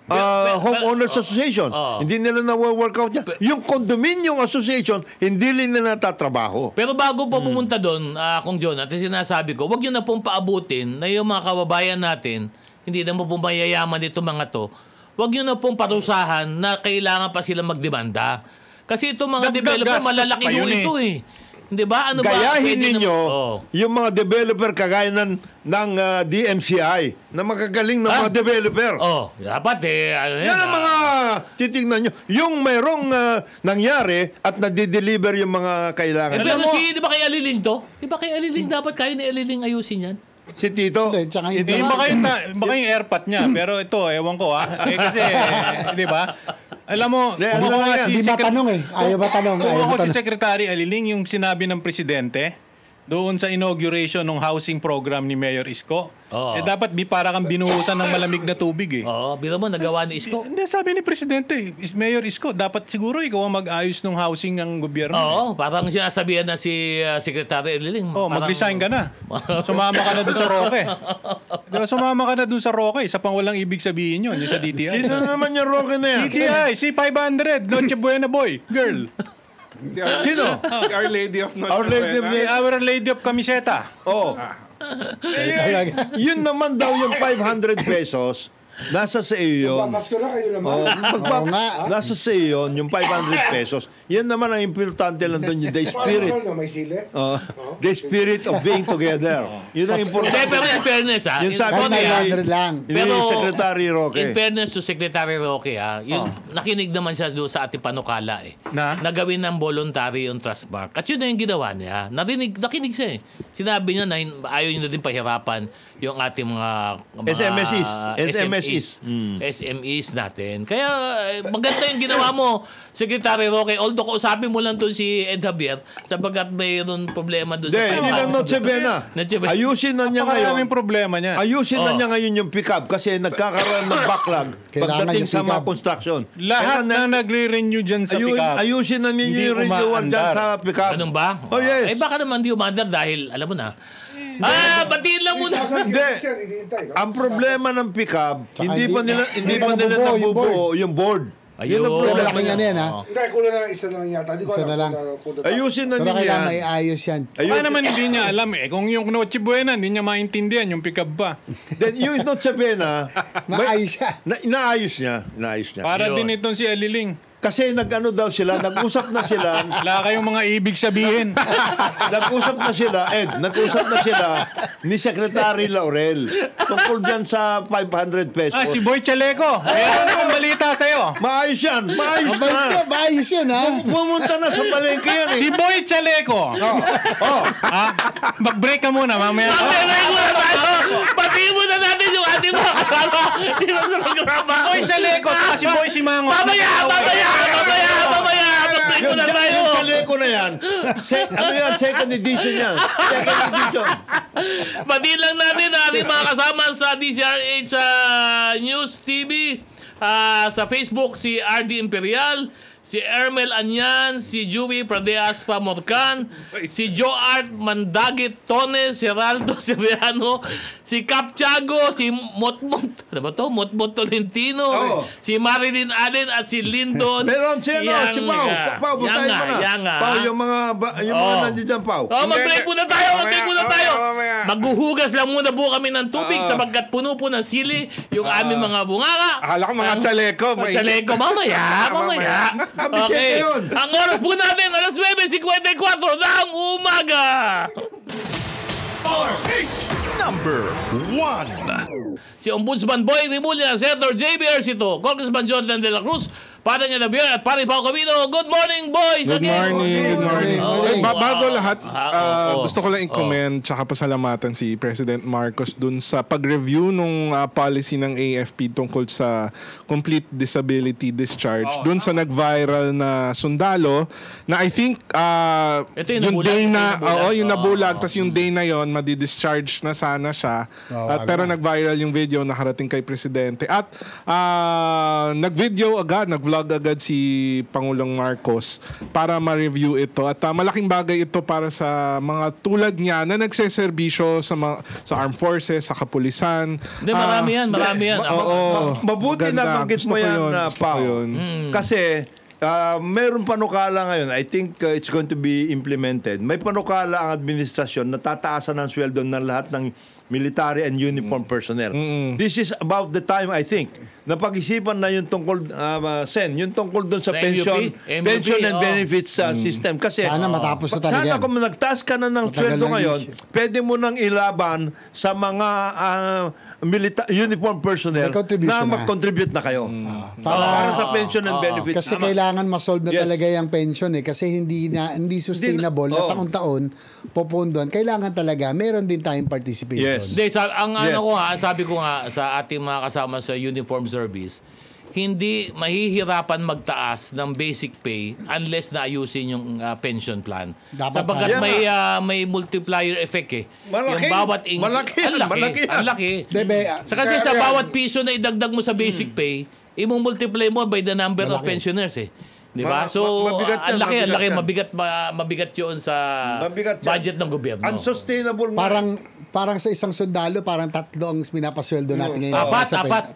Homeowners Association. Hindi nila na-work out yan. Yung Condominium Association, hindi nila natatrabaho. Pero bago po pumunta doon, Kung John, at sinasabi ko, wag nyo na pong paabutin na yung mga kababayan natin, hindi na po mayayaman dito mga to, wag nyo na pong parusahan na kailangan pa sila magdemanda. Kasi itong mga developer, malalaki ho ito Hindi ba? Ano gayahin ninyo yung mga developer kagaya ng DMCI na magagaling ng mga developer. Dapat yan ang mga titignan nyo. Yung mayroong nangyari at nadideliver yung mga kailangan. Pero di ba kay Aliling to? Di ba kay Aliling dapat kaya ni Aliling ayusin yan? Si Tito. Hindi, baka yung airpot niya. Pero ito, ewan ko kasi, di ba? Alam mo, hindi matanong Ayaw ba tanong? Kung ako si Secretary Aliling, yung sinabi ng Presidente, doon sa inauguration ng housing program ni Mayor Isko, dapat para kang binuhusan ng malamig na tubig biro mo, nagawa ni Isko. Hindi, sabi ni Presidente, Mayor Isko, dapat siguro ikaw ang mag-ayos ng housing ng gobyerno. Parang sinasabihan na si Secretary Aliling. Mag-resign ka na. Sumama ka na doon sa Roque. Diba, sumama ka na doon sa Roque. Isa pang walang ibig sabihin yun, yung sa DTI. Sino naman yung Roque na yan? DTI, si 500, Noche Buena Boy, girl. Sino? Our Lady of Notre Our Lady of Camiseta. Yun naman daw yung 500 pesos. Nasa sa iyo yun. Papasko na kayo naman. Nasa sa iyo yun, yung 500 pesos. Yan naman ang importante lang doon, yung the spirit. May sili? The spirit of being together. Yun ang importante. Pero in fairness, Yung sabi ni lang. Pero, Secretary Roque. In fairness to Secretary Roque, yun, nakinig naman siya doon sa ating panukala na gawin ng voluntary yung trust mark. At yun na yung ginawa niya. Nakinig siya Sinabi niya na ayaw niya na din pahirapan yung ating mga SMEs natin. Kaya maganda yung ginawa mo, Secretary Roque. Although kausapin mo lang doon si Ed Javier sapagkat mayroon problema doon sa hindi lang Noche Buena. Ayusin na niya ngayon. Problema niya. Ayusin na niya ngayon yung pick-up kasi nagkakaroon ng backlog pagdating sa mga construction. Lahat na nagre-renew dyan sa pick-up. Ayusin na ninyo yung renewal dyan sa pick-up. Ganun ba? Oh, yes. Baka naman di umandar dahil, alam mo na, batiin lang muna. Ang problema ng pick-up, hindi pa nila nabubuo yung board. Ayun. Malaki yan Hindi, kulang na lang isa na lang yata. Isa na lang. Ayusin na Pero ninyo kailangan yan. may ayos yan. Kaya naman hindi niya alam kung yung Noche Buena, hindi niya maintindihan yung pick-up ba. Then yung Noche Buena, Maayos yan. inaayos niya. Para din itong si Aliling. Kasi nag-usap na sila. Wala kayong mga ibig sabihin. nag-usap na sila ni Secretary Laurel tungkol dyan sa 500 pesos. Si Boy Chaleco. Meron akong balita sa'yo. Maayos yan. Maayos yan, Pumunta na sa palengke yan Si Boy Chaleco. Mag-break ka muna, mamaya. Patiin mo na natin yung ating mga kasama dito sa programa. Si Boy Chaleco at si Boy Simango. Mamaya! Mag-break mo na tayo! Yung Chaleco na yan. Second edition yan. Second edition. Patiin lang natin ating mga kasama sa DCRH News TV, sa Facebook, si RD Imperial, si Ermel Anyan, si Juwie Pradeas Pamorcan, si Joe Art Mandagit Tones, si Raldo Siriano, si Cap Tiago, si Motmot, ano ba to? Motmot Tolentino, si Marilyn Allen at si Lyndon. Meron si Pao. Busahin mo na. Pao, yung mga nandiyan dyan, Pao. Mag-break muna tayo. Maghuhugas lang muna po kami ng tubig sapagkat puno po ng sili yung aming mga bunganga. Akala ko mga Chaleco. Chaleco, mamaya. Okay. Ang oras po natin, alas 9:54 ng umaga. RH number Number 1. Si Ombudsman Boy Rimulya, Senator JB Ercito, Congressman Jonathan de la Cruz, Padre niya Navier at Pare Pao Camino. Good morning, boys! Good morning. Good morning. Bago lahat, gusto ko lang i-comment tsaka pasalamatan si President Marcos dun sa pag-review nung policy ng AFP tungkol sa complete disability discharge. Dun sa nag-viral na sundalo na I think yung day na yung nabulag tapos yung day na yon madi-discharge na sana siya. Pero nag-viral yung video nakarating kay Presidente. At nag-video agad, nag-vlog agad si Pangulong Marcos para ma-review ito. At malaking bagay ito para sa mga tulad niya na nagseserbisyo sa armed forces, sa kapulisan. Hindi, marami yan. Mabuti na banggit mo yan, Pao. Kasi meron panukala ngayon. I think it's going to be implemented. May panukala ang administrasyon na tataasan ng sweldo ng lahat ng military and uniform personnel. This is about the time, I think, na pag-isipan na yung tungkol, yung tungkol doon sa pension and benefits system. Kasi, sana matapos na talaga. Sana kung nagtaas ka na ng sweldo ngayon, pwede mo nang ilaban sa mga uniform personnel na mag-contribute na kayo. Para sa pension and benefits. Kasi kailangan ma-solve na talaga yung pension kasi hindi sustainable na taon-taon popondoan. Kailangan talaga meron din tayong participation. Hindi, sabi ko nga sa ating mga kasama sa uniform service, hindi mahihirapan magtaas ng basic pay unless naayusin yung pension plan. Sapagkat may multiplier effect Malaki. Yung bawat ang laki. Kasi sa bawat piso na idagdag mo sa basic pay, i-multiply mo by the number of pensioners Di ba? So, ang laki, mabigat yun sa budget ng gobyerno. Unsustainable Parang sa isang sundalo, parang 3 ang pinapasweldo natin ngayon. 4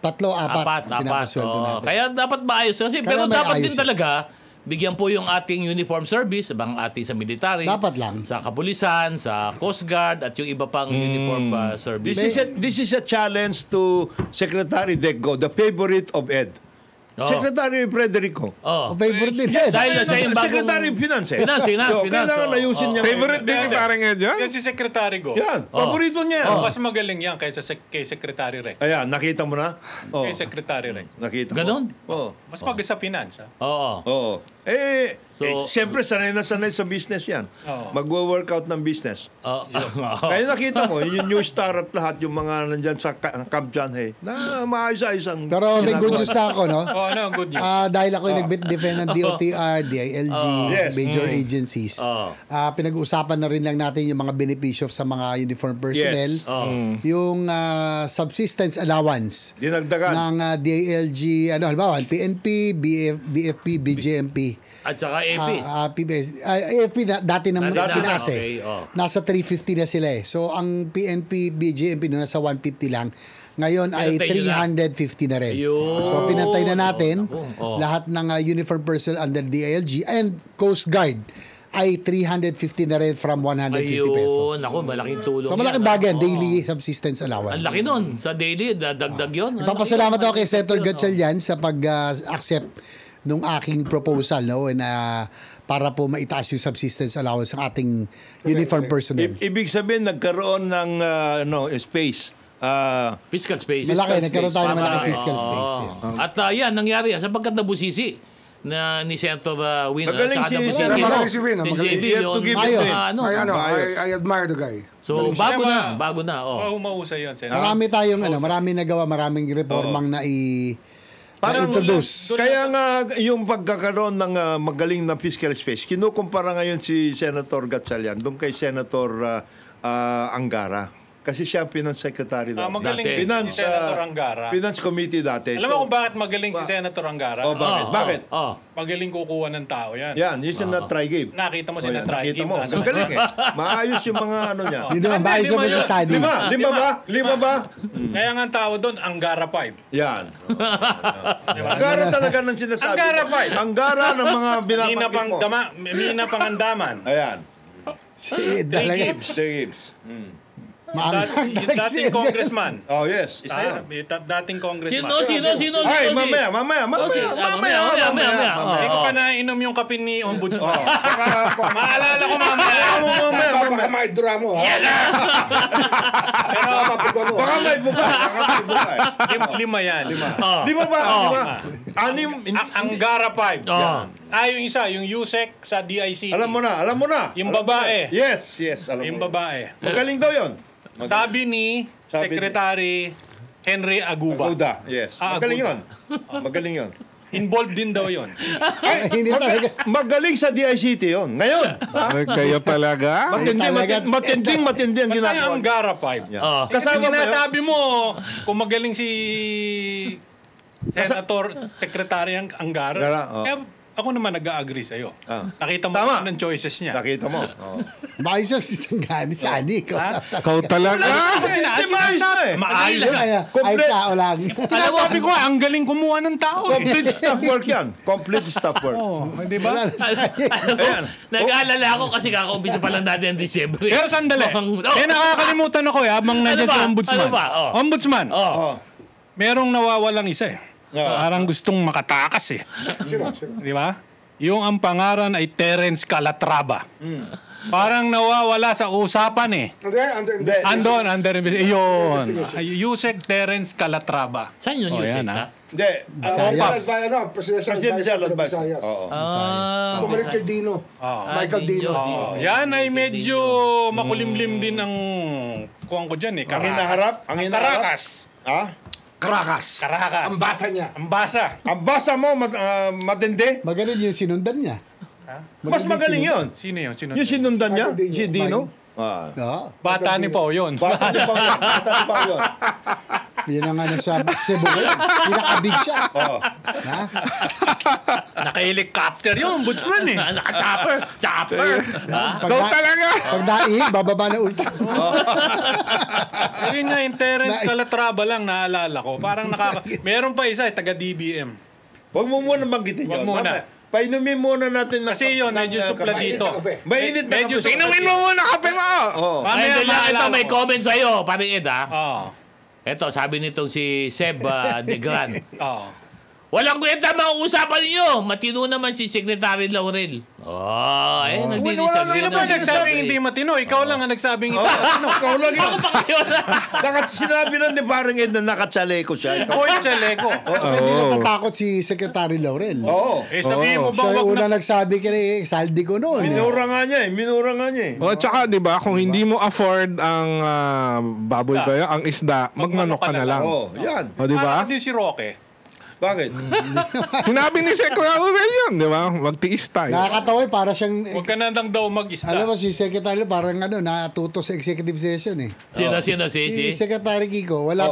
pinapasweldo natin. Kaya dapat maayos kasi. Pero dapat din talaga, bigyan po yung ating uniform service, bang ating sa military, dapat lang. Sa kapulisan, sa Coast Guard, at yung iba pang uniform service. This is a challenge to Secretary Decgo, the favorite of Ed. Secretary Frederico. Favorite din Ed. Dahil sa yung bagong Secretary Finance. Finance. Kailangan ayusin niya. Favorite din ni parang Ed yan? Yan si Secretary Go. Yan, paborito niya. Mas magaling yan kaysa kay Secretary Rec. Ayan, nakita mo na? Kay Secretary Rec. Nakita mo. Ganon? Oo. Mas magaling sa finance. Oo. Siyempre, sanay sa business yan. Magwo-workout ng business. Kaya nakita mo, yung New Star at lahat, yung mga nandyan sa Camp John Hay, na maayos-ayos ang... Pero may good news na ako, no? Good news. Dahil ako nag-defend ng DOTR, DILG, major agencies. Pinag-uusapan na rin lang natin yung mga benepisyo sa mga uniform personnel. Yung subsistence allowance ng DILG, halimbawa, PNP, BFP, BJMP. At saka AP. AFP dati nang tinaas Nasa 350 na sila So, ang PNP, BJMP nasa 150 lang. Ngayon ay 350 na rin. So, pinantay na natin lahat ng uniform personnel under DILG and Coast Guard ay 350 na rin from 150 pesos. Naku, malaking tulong. So, malaking bagay, daily subsistence allowance. Ang laki nun. Sa daily, dagdag yun. Ipapasalamat ako kay Senator Gatchalian sa pag-accept nung aking proposal para po maitaas yung subsistence allowance ng ating uniform personnel. Ibig sabihin, nagkaroon ng space. Fiscal space. Nagkaroon tayo ng malaking fiscal space. Yes. At yan, nangyari yan sapagkat nabusisi na ni Senator Win. Magaling si Win. I admire the guy. So, bago na. Mahusay yun. Marami tayong, marami nagawa, maraming reformang introduce. Kaya nga yung pagkakaroon ng magaling na fiscal space, kinukumpara ngayon si Senator Gatchalian doon kay Senator Angara. Kasi siya ang Finance Secretary dati. Magaling din si Senator Angara. Finance Committee dati. Alam mo kung bakit magaling si Senator Angara? Bakit? Magaling kukuha ng tao yan. Yan, yung na Tri-Gabe. Nakita mo si na Tri-Gabe. Magaling Maayos yung mga niya. Hindi naman, maayos yung sa sadi. Lima ba? Kaya nga ang tao doon, Angara 5. Yan. Anggara talaga ng sinasabi. Anggara 5. Anggara ng mga binabanggit mo. Mina Pangandaman. Ayan. Three Gibbs. Dating congressman. Oh, yes. Isa yan. Dating congressman. Sino? Ay, mamaya. Hindi ko pa nainom yung kape ni Ombudsman. Maalala ko mamaya. Baka maidura mo, ha? Yes, sir! Pero mapuga mo. Baka may buka. Lima yan. Lima ba? Lima. Anim. Anggara 5. Oh. Yung isa, yung USEC sa DICT. Alam mo na. Yung babae. Yes, alam Yung mo. babae. Magaling daw yun. Sabi ni Secretary Henry Aguba. Aguda, yes. Magaling Aguda. yun. Magaling yun. Involved din daw yun. Hindi talaga. Magaling sa DICT yun. Ngayon. Ay, kaya talaga? Matindi ang Basta yung ginagawa. Anggara 5. Oh. Kasama ba yun? Sinasabi mo, kung magaling si Senator Secretary Anggara, Anggara, oh. kaya ako naman nag-a-agree sa'yo. Nakita mo Tama. ng choices niya. Nakita mo. Oh. Maayos siya si Sanggani, si Ani. Ikaw talaga? Hindi, maayos na eh. Maayos na. Ay, tao lang. Sinasabi ko, ang galing kumuha ng tao. Complete staff work yan. Complete staff work. Oh, di ba? Wala na sa Ayan. Nag-aalala ako kasi kakaumpisa pa lang natin ng Disyembre. Pero sandali. Oh. Nakakalimutan ako habang nandiyan ba? si Ombudsman. Ano ba? Oh. Ombudsman, Oh. merong nawawalang isa eh. Oh. Parang gustong makatakas eh. Sino? Di ba? Yung ang pangaran ay Terence Calatrava. Parang nawawala sa usapan eh. Hindi. Andon, under yun. Yusek Terence Calatrava. Saan yun Oh, yung yan, ha? Hindi. Visayas. Presidential advice. Visayas. Oo. Bumalik kay Dino. Michael Dino. Yan ay medyo makulimlim din ang kuwang ko dyan eh. Ang hinaharap? Ang hinaharap? Caracas. Ha? Caracas. Caracas. Ang basa niya. Ang basa. Ang basa mo, matindi? Magaling yung sinundan niya. Mas magaling yun. Sino yun? Sino Yung sinundan niya, Michael Dino. si Dino. Ah. Oo. Bata ni Pao yun. Bata ni Pao yun. Bata ni Pao yun. Yan ang ano sa Cebu. Pinaka-big siya. Oo. Ha? Naka-helicopter yun, Ombudsman eh. Naka-chopper. Chopper. Ikaw talaga? Pag naihig, bababa na ulta. Pero yun nga, yung Terence Calatrava lang naalala ko. Parang meron pa isa, taga-DBM. Huwag mo muna banggitin Huwag yun. muna. Mamaya, painumin muna natin. Kasi yun, medyo supla dito. Mainit na Medyo kape. supla Inumin mo muna kape mo! Oo. Ay, Mamaya ito lang, ito maalala may ko. comment sa'yo, paring Ed ha. Oo. Ito, sabi nitong si Seb de Gran. Oo. Walang kwenta mga usapan ninyo. Matino naman si Secretary Laurel. Nagdidisagree Sino ba nagsabing hindi matino? Ikaw lang ang nagsabing hindi matino. Ikaw lang yun. Ako pa kayo na. Sinabi lang ni parang Ed na nakatsaleko siya. Ikaw. Boy Chaleco. Hindi natatakot si Secretary Laurel. Oo. Sabihin mo ba, Siya wag yung na... una nagsabi kay Saldi ko noon. Minura nga niya eh. Minura nga niya eh. O, tsaka, di ba, kung hindi mo afford ang baboy ba yun, ang isda, magmanok ka na lang. Oo, yan. O, di ba? Parang din si Roque. Bakit? Sinabi ni Secretary yun, di ba? Magtiis tayo. Nakakatawa para siyang... Huwag ka na lang daw mag-isda. Alam mo, si Secretary parang natuto sa executive session eh. Sino? Si Secretary Kiko, wala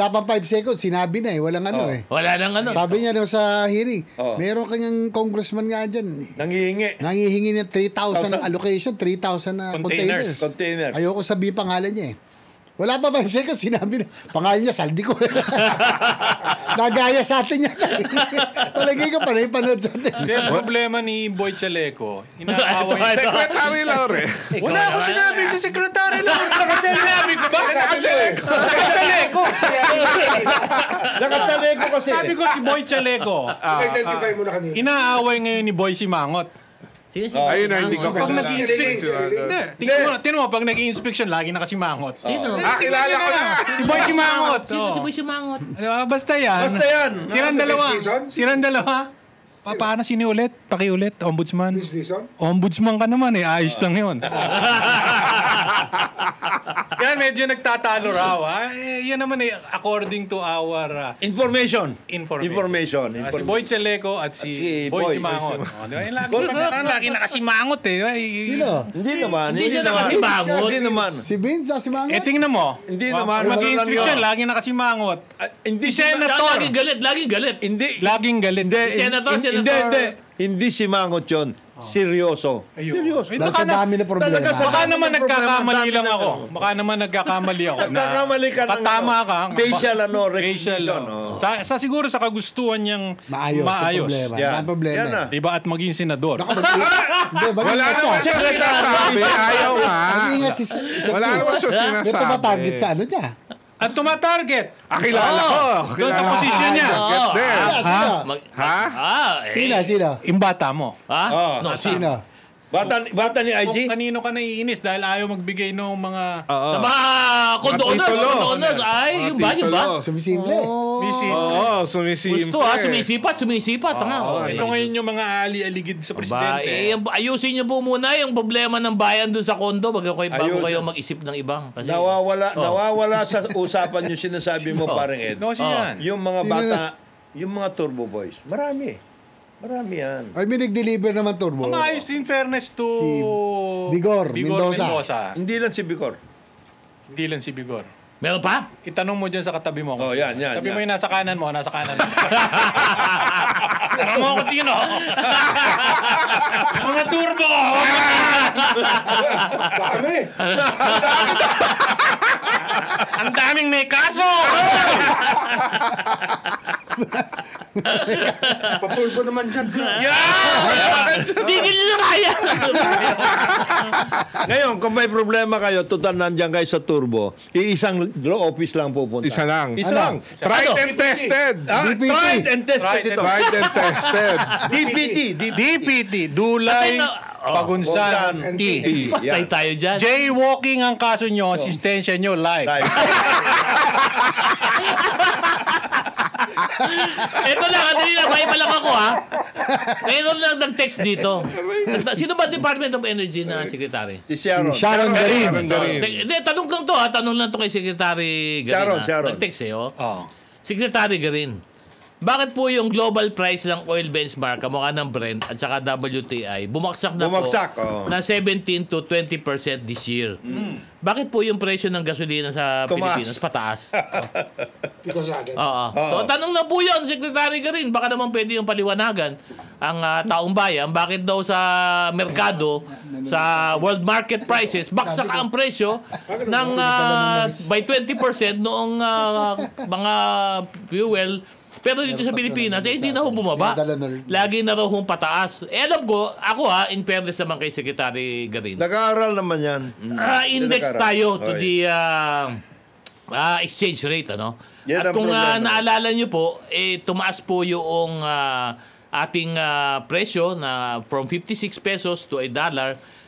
pang 5 seconds, sinabi na eh, walang ano eh. Wala nang ano. Sabi niya daw sa hearing, Oh. meron kanyang congressman nga dyan. Nangihingi. Nangihingi ng 3,000 ng allocation, 3,000 na containers. Container. Ayoko sabihin pangalan niya eh. Wala pa 5 seconds, sinabi na, pangalan niya, Saldi ko. Nagaya sa atin yan. Palagi ko pa rin panood sa atin. Kaya ang problema ni Boy Chaleco, inaaway Ito. Secretary Laure. Wala ako sinabi si Secretary lang. Sinabi ko ba? Chaleco. Nakatsaleko kasi. Sabi ko si Boy Chaleco. Identify mo na kanina. Inaaway ngayon ni Boy si Mangot. Ayun na, hindi ko Pag kilala. nag-i-inspection, tingnan mo, pag nag-i-inspection, lagi nakasimangot. Sino? Kilala ko na. Si Boy si Mangot. Sino si Boy Simangot? Basta yan. Basta yan. Silang dalawa. Paano sino ulit? Pakiulit, Ombudsman. Chris Dizon? Ombudsman ka naman eh, ayos lang yun. Yan, medyo nagtatalo raw. Yan naman eh, according to our Information. information. Si Boy Chaleco at si Boy Simangot. Lagi nakasimangot eh. Sino? Hindi naman. Hindi siya nakasimangot. Hindi naman. Si Vince, si Mangot? Eh, tingnan mo. Hindi naman. Mag-i-inspection, lagi nakasimangot. Hindi Si Senator. Laging galit. Hindi. Laging galit. Hindi si Mangot yun. Seryoso. Seryoso. Dahil sa dami na problema. Talaga sa Baka dami naman ng problema, nagkakamali dami lang ng ako. ano. Baka naman nagkakamali ako. Nagkakamali ka ng patama ano, ka. facial Facial. recognition. Sa siguro sa kagustuhan niyang Maayos. maayos. Problema. Yan. Yan. Problema. Yan na. Diba? At maging senador. Hindi, Wala naman siya sinasabi. Ayaw nga. Mag-ingat si Wala naman siya May sinasabi. tumatarget sa ano niya. At tumatarget. Kilala ko. Doon sa posisyon niya. Get there. Sino? Ha? Sino? Yung bata mo. Ha? Oh. No, Sino? Bata ni IG? Kung kanino ka naiinis dahil ayaw magbigay ng mga... Sa mga condooners, ay, yung ba? Sumisimple. Oo, sumisimple. Gusto sumisipat. Ito ngayon yung mga ali-aligid sa presidente. Ayusin niyo po muna yung problema ng bayan dun sa kondo bago kayo mag-isip ng ibang. Kasi, Nawawala sa usapan yung sinasabi mo, parang Ed. No, siya yan. Yung mga bata, yung mga Turbo Boys, marami yan. Ay, may nag-deliver naman turbo. Maayos in fairness to... Si Bigor Mendoza. Hindi lang si Bicor. Hindi lang si Bigor. meron pa? Itanong mo dyan sa katabi mo. Oh, yan. Tabi mo yung nasa kanan mo. Tanong mo kung sino. Mga turbo! Dami. Ang daming may kaso! Patulpo naman dyan. Tigil nyo na kaya! Ngayon, kung may problema kayo, total nandiyan kayo sa Turbo, isang law office lang pupunta. Isa lang. Isa lang. Tried and tested. DPT. Tried and tested ito. Tried and tested. DPT, Dulay, Pagunsan, Pagunsan, T. Patay tayo dyan. Jaywalking ang kaso nyo, assistensya nyo, live. Ito lang, andali lang, may pa lang ako ha. Mayroon lang nag-text dito. Sino ba Department of Energy na secretary? Si Sharon. Sharon Garin. Hindi, tanong lang to ha. Tanong lang to kay Secretary Garin. Sharon. Nag-text oh. Oh. Secretary Garin, bakit po yung global price ng oil benchmark, kamukha ng Brent at saka WTI, bumagsak na na 17 to 20% this year? Bakit po yung presyo ng gasolina sa Pilipinas pataas? Dito sa akin. Oo. So, tanong na po yun, Secretary Garin. Baka naman pwede yung paliwanagan ang taong bayan. Bakit daw sa merkado, sa world market prices, baksak ang presyo ng by 20% noong mga fuel. Pero dito sa Pilipinas, hindi na ho bumaba. Lagi na raw hong pataas. Alam ko, ako in fairness naman kay Secretary Garin. Nag-aaral naman yan. Index tayo to the exchange rate, ano? Yan at ang kung problema. naalala nyo po, tumaas po yung ating presyo na from 56 pesos to $1,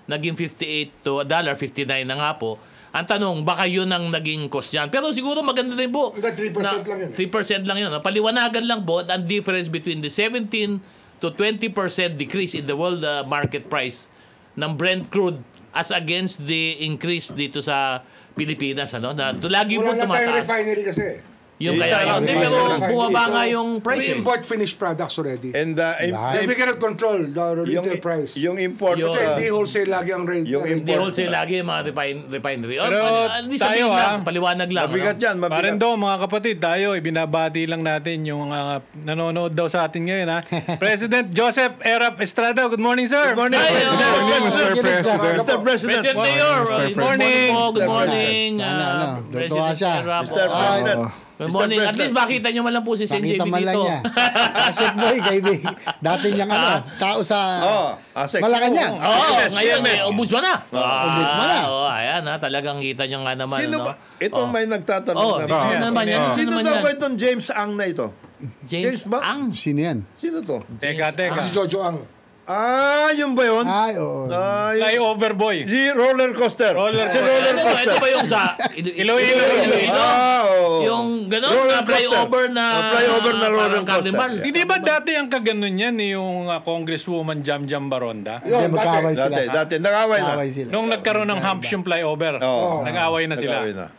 naging 58 to $1.59 na nga po. Ang tanong, baka yun ang naging cost yan. Pero siguro maganda rin po. 3% lang yun. 3% lang yun. Paliwanagan lang po ang difference between the 17 to 20% decrease in the world market price ng Brent crude as against the increase dito sa Pilipinas. Ano? Na lagi po Wala na tayong tumataas. refinery kasi. Yung Isa kaya lang, yun. isa Pero lang. bumaba nga So, yung price. We import finished products already. And We cannot control the retail price. yung import Yung- Kasi hindi wholesale lagi ang rate. yung Hindi import. wholesale lagi yung mga refinery. Pero Hindi tayo, sabihin lang, ah, paliwanag lang. Mabigat ano? yan, mabigat. Parendo, mga kapatid, tayo, ibinabati lang natin yung nanonood daw sa atin ngayon. President Joseph Erap Estrada, good morning, sir. Good morning, Ay, President. Good morning, Mr. President. Mr. President. President Mayor, good morning po, good morning. Natuwa siya. Mr. President. Good morning. At least makita nyo man lang po si Sen Nakita JB man lang dito. niya. Asset boy, kaibigan. Dati niyang tao sa Asek. Malacanang. Oo, ngayon ombudsman na. Ombudsman na. Ayan talagang kita nyo nga naman. Sino ano? ba? Ito may nagtatanong Oh, na. sino naman yan? Sino Sino naman daw yan? ba itong James Ang na ito? James ba? Ang. Sino yan? Sino to? Teka. Si Jojo Ang. Yun ba yun? Ay, oo. Flyover boy. Si roller coaster. Si roller coaster. Ito ba yung sa Iloilo. Oo. Yung gano'n, Roller na flyover coaster. na Flyover na roller parang coaster. carnival. Hindi ba dati ang kaganon yan yung Congresswoman Jam Baronda? Hindi, magkaway sila. Dati. Nag-away na. Magkaway sila. Nung nagkaroon ng hump yung flyover, Oo. nag-away na sila.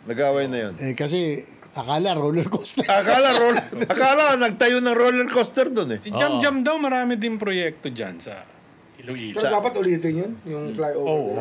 Nag-away na yun. Kasi akala roller coaster. Akala nagtayo ng roller coaster doon eh. Si Jam daw marami din proyekto dyan sa Iloilo. Pero dapat ulitin yun, yung flyover.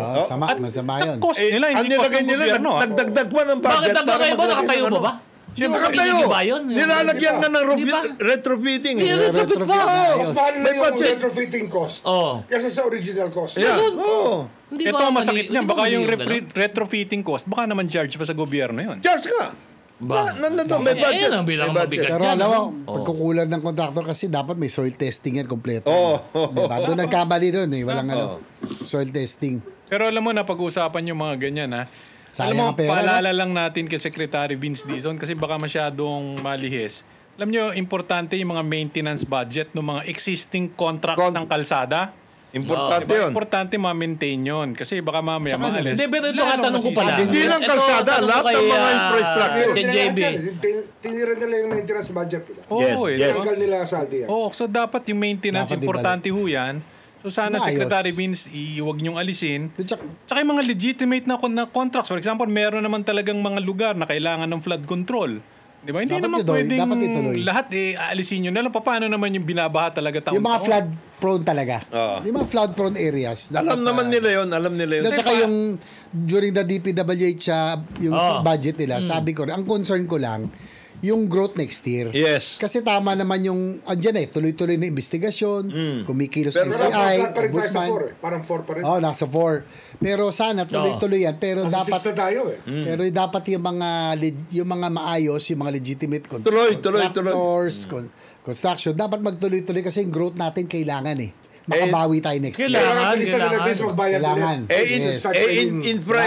Masama yun. Cost nila, Ang hindi cost nilagay ng nila, gobyerno. nagdagdag pa ng budget. Bakit para nagkakayo ba? maglagay Nakatayo ng pa ano. ba? Nakatayo. Hindi ba yun? Nilalagyan nga ng Di ba? retrofitting. Hindi, retrofit pa. Mas mahal na May yung budget. retrofitting cost. Oo. Kesa sa original cost. Yeah. Oo. Hindi Ito ba ang masakit mali- niyan. hindi ba Baka mali yung ganun? retrofitting cost, baka naman charge pa sa gobyerno yun. Charge ka. Ba? Nandito, may budget. Ayan ang bilang May budget. mabigat. Pero Yan, alam mo, ano? pagkukulan ng kontraktor kasi dapat may soil testing yan kompleto. Oo. Diba? Doon nagkamali doon eh. Walang soil testing. Pero alam mo na pag-usapan yung mga ganyan Sayang alam mo, ang pera, paalala lang natin kay Secretary Vince Dizon kasi baka masyadong malihis. Alam nyo, importante yung mga maintenance budget ng mga existing contract ng kalsada. Importante Diba, yun. importante ma-maintain yun. Kasi baka mamaya maalis. Hindi, pero ito katanong ko pala. Hindi lang kalsada, lahat ng mga infrastructure. Si JB. Tinira nila yung maintenance budget nila. Oo, Yes, yes. Tanggal nila sa saldi yan. Oh, so dapat yung maintenance, Dapat importante ho yan. So sana Maayos. Secretary Vince, huwag niyong alisin. Tsaka, Tsaka yung mga legitimate na contracts. For example, meron naman talagang mga lugar na kailangan ng flood control. Di ba? Hindi Dapat naman ituloy, pwedeng dapat ituloy. lahat aalisin nyo na lang. Paano naman yung binabaha talaga taon-taon? yung mga flood prone talaga. Oo. Yung mga flood prone areas. Alam naman nila yun, alam nila yun. At saka yung during the DPWH yung budget nila, sabi ko, ang concern ko lang, yung growth next year. Yes. Kasi tama naman yung, andyan tuloy-tuloy na investigasyon, kumikilos Pero NCI, Parang pa rin tayo sa Ombudsman. 4 eh. Parang 4 pa rin. Nasa 4. Pero sana tuloy-tuloy yan. Pero Nasa dapat 6 na tayo eh. pero dapat yung mga maayos, yung mga legitimate Tuloy. contractors, construction, dapat magtuloy-tuloy kasi yung growth natin kailangan makabawi tayo next year. Kailangan. Bilisan na natin magbayad Kailangan. ulit. Infra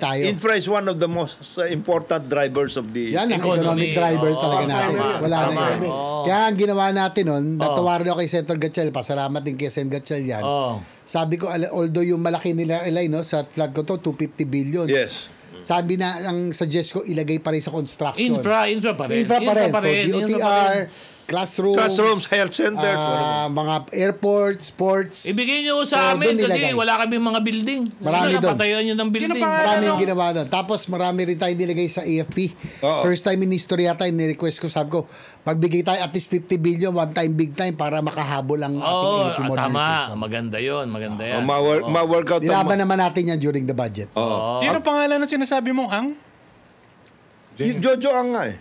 tayo. infra is one of the most important drivers of the Yan ang Economy. economic driver Oo, talaga natin. tama. Wala na Tama. yun. Oo. Kaya ang ginawa natin nun, natawaran ako kay Senator Gatchalian, pasalamat din kay Sen Gatchalian yan. Oo. Sabi ko, although yung malaki nila, sa flood control, 250 billion. Yes. Sabi na, ang suggest ko, ilagay pa rin sa construction. Infra pa rin. Infra pa rin. For Infra pa DOTR, rin. classrooms, Health centers, mga airports, sports. Ibigay nyo sa So, amin doon kasi nilagay. wala kaming mga building. Marami doon. Patayuan nyo ng building. Marami yung ginawa doon. Tapos marami rin tayo nilagay sa AFP. Oo. First time in history yata, ni-request ko, sabi ko, pagbigay tayo at least 50 billion, one time, big time, para makahabol ang ating Oo, AFP modernization. tama. Maganda yun. Maganda yan. Ma-workout. Nilaban naman natin yan during the budget. Sino pangalan na sinasabi mong Ang? Yung Jojo ang nga eh.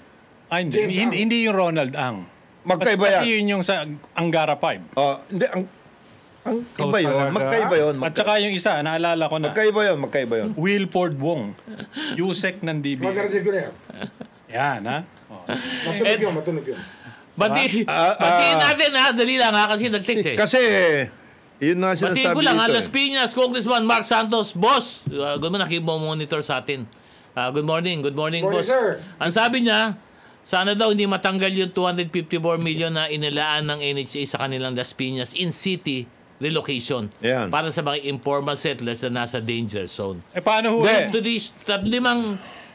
Hindi. Hindi yung Ronald Ang. Magkaiba yan. Kasi yun yung sa Angara 5. Hindi, ang iba yun. Magkaiba yun. At saka yung isa, naalala ko na, Magkaiba yun. Wilford Wong. Yusek ng DB. Magkarating ko na yan. Yan, ha? Oh. Matunog yun. Batiin natin dali lang kasi nag-text Kasi, yun na sinasabi Batiin ko lang dito Las Piñas, Congressman Mark Santos. Boss, good morning, nakimonitor sa atin. Good morning, Morning, boss. sir. Ang sabi niya, sana daw hindi matanggal yung 254 million na inilaan ng NHA sa kanilang Las Piñas in-city relocation. Yan. Para sa mga informal settlers na nasa danger zone. Paano ho? Hindi. To this,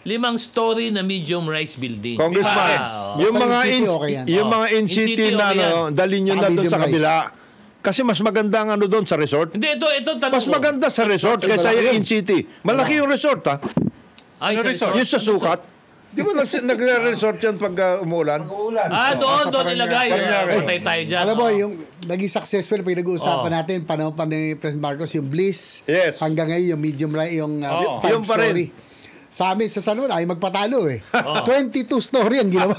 limang story na medium rise building. Congressman, yung Basta mga in-city, okay yan. yung mga in-city In-city, na okay yan. dalhin nyo Saka na doon sa medium kabila. Kasi mas maganda ang doon sa resort. Hindi, ito tanong Mas ko. maganda sa resort kaysa yung in-city. Malaki yung resort, ha? Ay, Ano resort? Yung sa sukat. Di ba nagre-resort yan pag umuulan? doon ilagay. Patay tayo dyan. Alam mo, yung naging successful, pag nag-uusapan natin, panahon pa ni President Marcos, yung Bliss, Yes. hanggang ngayon, yung medium rise, yung Yung pa rin. story. Sa amin, sa San Juan, ay magpatalo 22 story ang ginawa.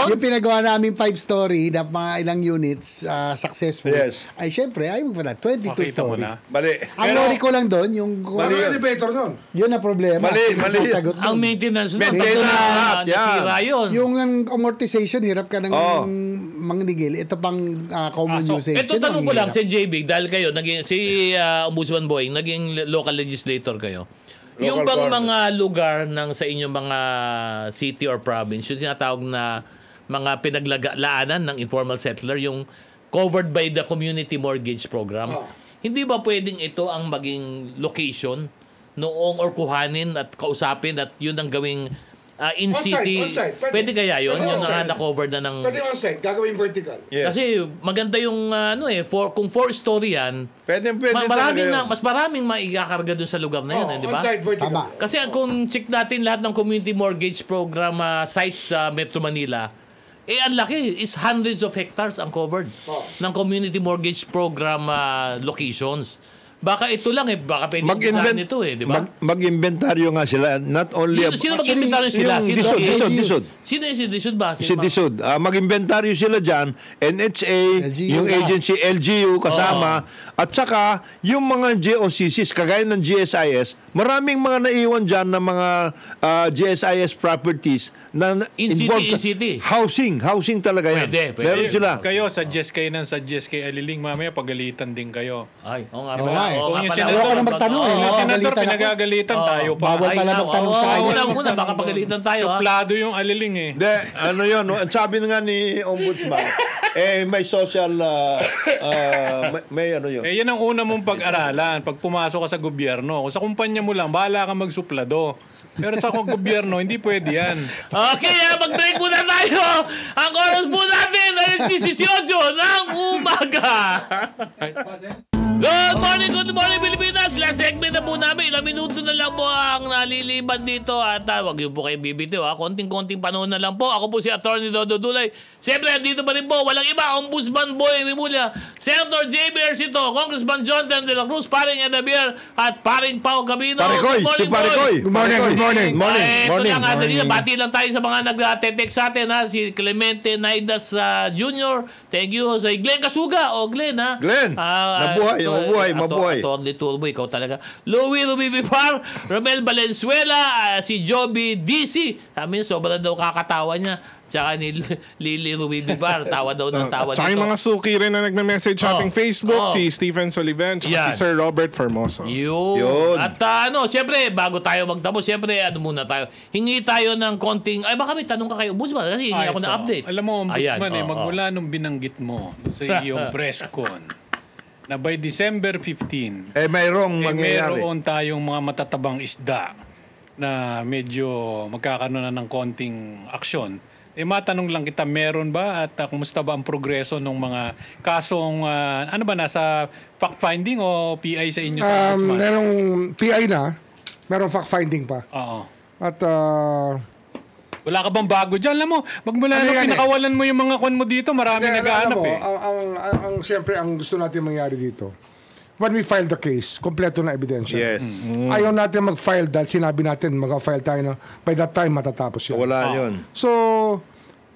Yung pinagawa namin 5 story na mga ilang units successful. Yes. Ay, syempre, ay magpatalo. 22 Makita mo story. na. Mali. Ang worry ko lang doon, yung Mali Ano yun. elevator nun? yun ang problema. Mali, Yung mali. sasagot Ang doon. maintenance nun, Maintenance, nasira yun. Yung amortization, hirap ka ng mangnigil. Ito pang common usage. Ito Yun ang tanong ko lang, hirap. si JB, dahil kayo, si Ombudsman Boying, naging local legislator kayo. Yung bang mga lugar ng sa inyong mga city or province, yung sinatawag na mga pinaglaanan ng informal settler, yung covered by the community mortgage program, hindi ba pwedeng ito ang maging location noong or kuhanin at kausapin at yun ang gawing in-city? On-site. Pwede kaya yun? Pwede Yung on-site. na-cover na ng... Pwede on-site, gagawin vertical. Yes. Kasi maganda yung kung 4-story yan, Pwede maraming talaga yun. mas maraming maigakarga doon sa lugar na yun, di ba? On-site, vertical. Tama. Kasi kung check natin lahat ng community mortgage program sites sa Metro Manila, ang laki is hundreds of hectares ang covered ng community mortgage program locations. Baka ito lang baka pwede Mag-invent nito di ba? Mag-inventaryo nga sila, not only Sino mag-inventaryo sila? yung Sino Disod. Sino yung si Disod ba? Si Disod. Mag-inventaryo sila dyan, NHA, LGU yung na. agency LGU kasama, at saka yung mga GOCCs, kagaya ng GSIS, maraming mga naiwan dyan ng mga GSIS properties na involved sa in-city. housing talaga yan. Pwede. Meron sila. Kayo, suggest kayo Aliling. Mamaya pagalitan din kayo. Ay, oo nga. Oo nga Kung yung pala. senador, Ayaw ka na magtanong eh. Yung senador, Napagalitan ako. pinagagalitan tayo pa. Bawal pala magtanong sa kanya. Una, baka pagalitan tayo. Ha? Suplado yung aliling eh. Hindi, ano yun, no? Ang sabi nga ni Ombudsman, may social, may ano yun. Yan ang una mong pag-aralan pag pumasok ka sa gobyerno. Kung sa kumpanya mo lang, bahala ka magsuplado. Pero sa gobyerno, hindi pwede yan. Okay, mag-break muna tayo. Ang oras po natin ay 18 ng umaga. Good morning Pilipinas. Last segment na po namin. Ilang minuto na lang po ang naliliban dito. At wag niyo po kayo bibitiw. Konting-konting panahon na lang po. Ako po si Atty. Dodo Dulay. Siyempre, dito pa rin po. Walang iba. Ombudsman Boy Rimulya. Senator J.B. Ercito. Congressman Jonathan De La Cruz. Paring Edabier. At Paring Pao Camino. Parikoy, si Parikoy. Good morning, good morning. Ito lang natin dito. Bati lang tayo sa mga nag-text sa atin. Ha? Si Clemente Naidas Jr. Thank you. Sa Glenn Kasuga. O Glenn, ha? Glenn, mabuhay. Atty. Turbo, ikaw talaga. Louie Rubibipar, Romel Valenzuela, si Joby DC. Sabi niya, sobrang daw kakatawa niya. Tsaka ni Lily Rubibipar, tawa daw ng tawa Tsaka dito. yung mga suki rin na nagme-message sa ating Facebook, si Stephen Sullivan, tsaka si Sir Robert Formosa. Yun. At siyempre, bago tayo magtapos, siyempre, muna tayo. Hingi tayo ng konting, baka may tanong ka kayo, Ombudsman, kasi hingi ako ng update. Alam mo, Ombudsman, magmula nung binanggit mo sa iyong press con, na by December 15, Mayroong mangyayari. meron tayong mga matatabang isda na medyo magkakaroon na ng konting aksyon. Matanong lang kita, meron ba at kumusta ba ang progreso ng mga kasong, nasa fact-finding o PI sa inyo sa Ombudsman? Merong PI na, merong fact-finding pa. Oo. At Wala ka bang bago dyan? Alam mo, magmula nung pinakawalan mo yung mga kwan mo dito, marami naghahanap eh. Siyempre, ang gusto natin mangyari dito, when we file the case, kompleto na ebidensya. Yes. Ayaw natin mag-file dahil sinabi natin mag-file tayo na by that time matatapos yun. Wala yun. So,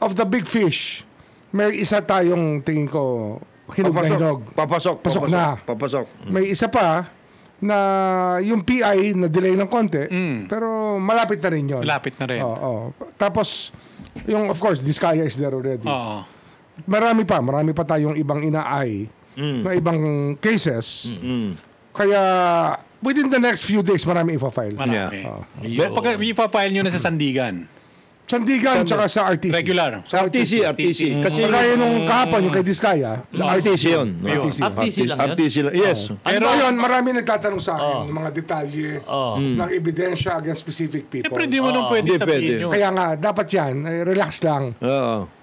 of the big fish, may isa tayong tingin ko hinog na hinog. Papasok na. Papasok. May isa pa na yung PI na delay ng konti, pero malapit na rin yun. Malapit na rin. Oo. Tapos, yung of course, Diskaya is there already. Oo. Marami pa tayong ibang inaay na ibang cases. Kaya, within the next few days, marami ipa-file. Marami. Pag ipapile nyo na sa Sandigan. Sandigan, tsaka sa RTC. Regular. Sa RTC. Kasi Kaya nung kahapon, yung kay Diskaya, RTC yun. RTC lang yun? RTC lang. Yes. pero yun, marami nagtatanong sa akin ng mga detalye ng ebidensya against specific people. Siyempre, di mo nung pwede Hindi sabihin pwede. yun. Kaya nga, dapat yan, relax lang. Oo.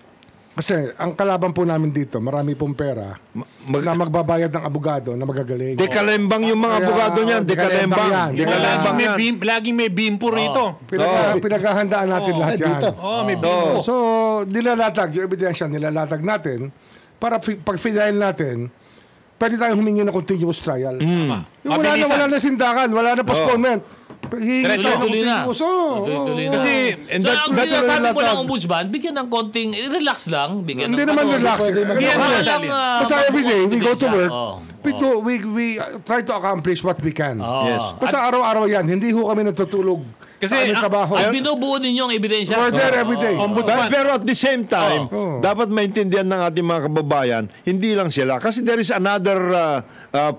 Kasi ang kalaban po namin dito, marami pong pera na magbabayad ng abogado na magagaling. Dekalembang yung mga Kaya, abogado niyan. dekalembang yan. Dekalembang yan. Laging may bimpo rito. Pinaghahandaan natin lahat yan. May bimpo. So, nilalatag, yung ebidensya, nilalatag natin para pag final natin, pwede tayong humingi ng continuous trial. Yung wala na sindakan, wala na postponement. Hihingi tayo ng Tuloy na. continuous. Tuloy na. Kasi, So, ang sinasabi mo ng Ombudsman, bigyan ng konting, relax lang. Bigyan hindi ng naman relax. Basta every day, we go to work, we try to accomplish what we can. Yes. Basta araw-araw yan, hindi ho kami natutulog. Kasi trabaho. At binubuo ninyo ang ebidensya. We're there every day. Pero at the same time, dapat maintindihan ng ating mga kababayan, hindi lang sila. Kasi there is another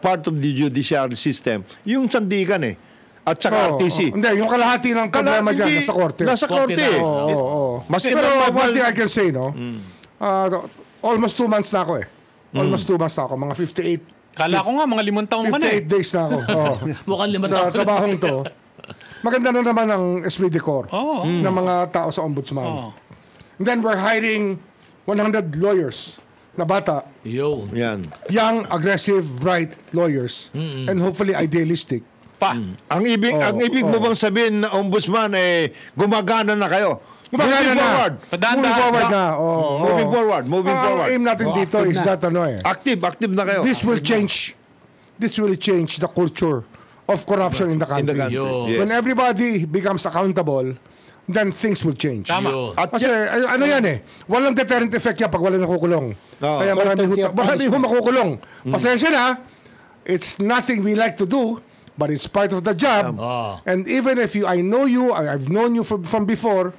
part of the judicial system. Yung sandigan at saka RTC. Hindi, yung kalahati ng problema dyan nasa korte. Nasa korte. Maski pero one thing I can say, almost 2 months na ako Almost 2 months na ako. Mga 58. Kala ko nga, mga 5 taong ka na 58 days na ako. Mukhang 5 Sa taon. trabahong to. Maganda na naman ang SPD Corps ng mga tao sa ombudsman. And then we're hiring 100 lawyers na bata. Yan. Young, aggressive, bright lawyers. And hopefully idealistic. Ang ibig mo bang sabihin na ombudsman gumagana na kayo? Moving forward. Moving forward. Ang aim natin dito is that Active na kayo. this will change the culture of corruption in the country. Yes. When everybody becomes accountable, then things will change. Tama. At Kasi ano yan walang deterrent effect yan pag wala nakukulong. Kaya marami makukulong. Pasensya na, it's nothing we like to do, but it's part of the job. And even if I know you, I've known you from before,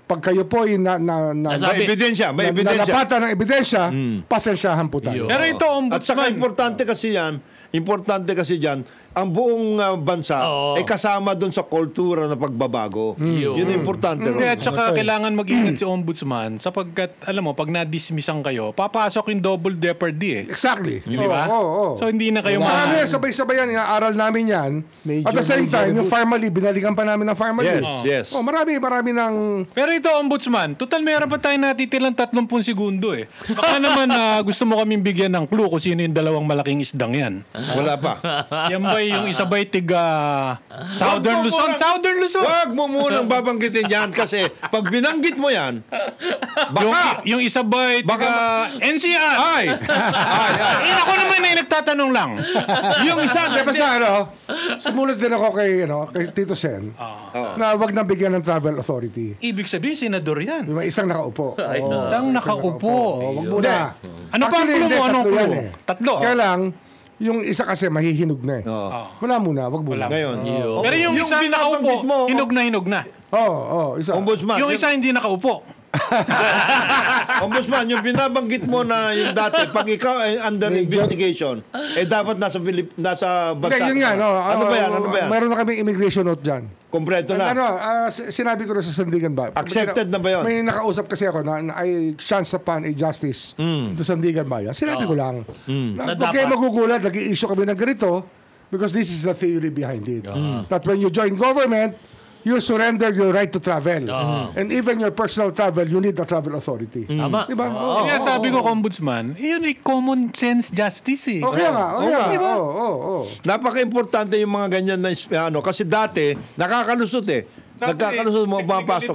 pag kayo po ay May ebidensya, may ebidensya. nalapatan ng ebidensya, pasensyahan po tayo. Pero ito, At saka Ombudsman, importante kasi dyan, ang buong bansa ay kasama doon sa kultura na pagbabago. Yun ang importante. Hindi, Ron. at saka kailangan mag-ingat si Ombudsman sapagkat, alam mo, pag na-dismissan kayo, papasok yung double jeopardy Exactly. Di ba? Oo. So, hindi na kayo Marami sabay-sabay yan, inaaral namin yan. Major, At the same major time, yung good. Pharmaly, binalikan pa namin ng Pharmaly. Yes. Oh, marami ng... Pero ito, Ombudsman, total meron pa tayo natitilang 30 segundo eh. Baka naman gusto mo kaming bigyan ng clue kung sino yung dalawang malaking isdang yan. Wala pa. Yan ba yung isa ba'y tiga Southern Luzon? Southern Luzon! Wag mo munang babanggitin yan kasi pag binanggit mo yan, baka... Yung isa ba'y tiga NCR? Ay! Ako naman ay nagtatanong lang. Yung isa, di ba sa sumulat din ako kay Tito Sen, na wag na bigyan ng travel authority. Ibig sabihin, senador yan. Yung may isang nakaupo. Isang nakaupo. Wag muna. Ano pa ang Actually, clue hindi, mo? Anong tatlo yan clue? eh. Tatlo. Kaya lang, yung isa kasi mahihinog na eh. Wala muna, wag muna. Ngayon. Pero yung isa binabanggit nakaupo, hinog na. Isa. Ombudsman. Yung isa hindi nakaupo. Ombudsman, yung binabanggit mo na yung dati, pag ikaw ay under investigation, dapat nasa Hindi, bansa. yun nga, no? Ano ba yan? Meron na kami immigration note dyan. Kompleto na. Sinabi ko na sa Sandigan Bayan. Accepted na ba yun? May nakausap kasi ako na I chance upon a justice to Sandigan Bayan. Sinabi ko lang. Na, Na huwag kayo dapat. magugulat, nag-i-issue kami ng ganito because this is the theory behind it. That when you join government, you surrender your right to travel. And even your personal travel, you need a travel authority. Tama. Diba? Kaya sabi ko, Ombudsman, yun ay common sense justice eh. Okay nga. Diba? Napaka-importante yung mga ganyan na kasi dati, nakakalusot eh. Nagkakalusot mo, mapapasok.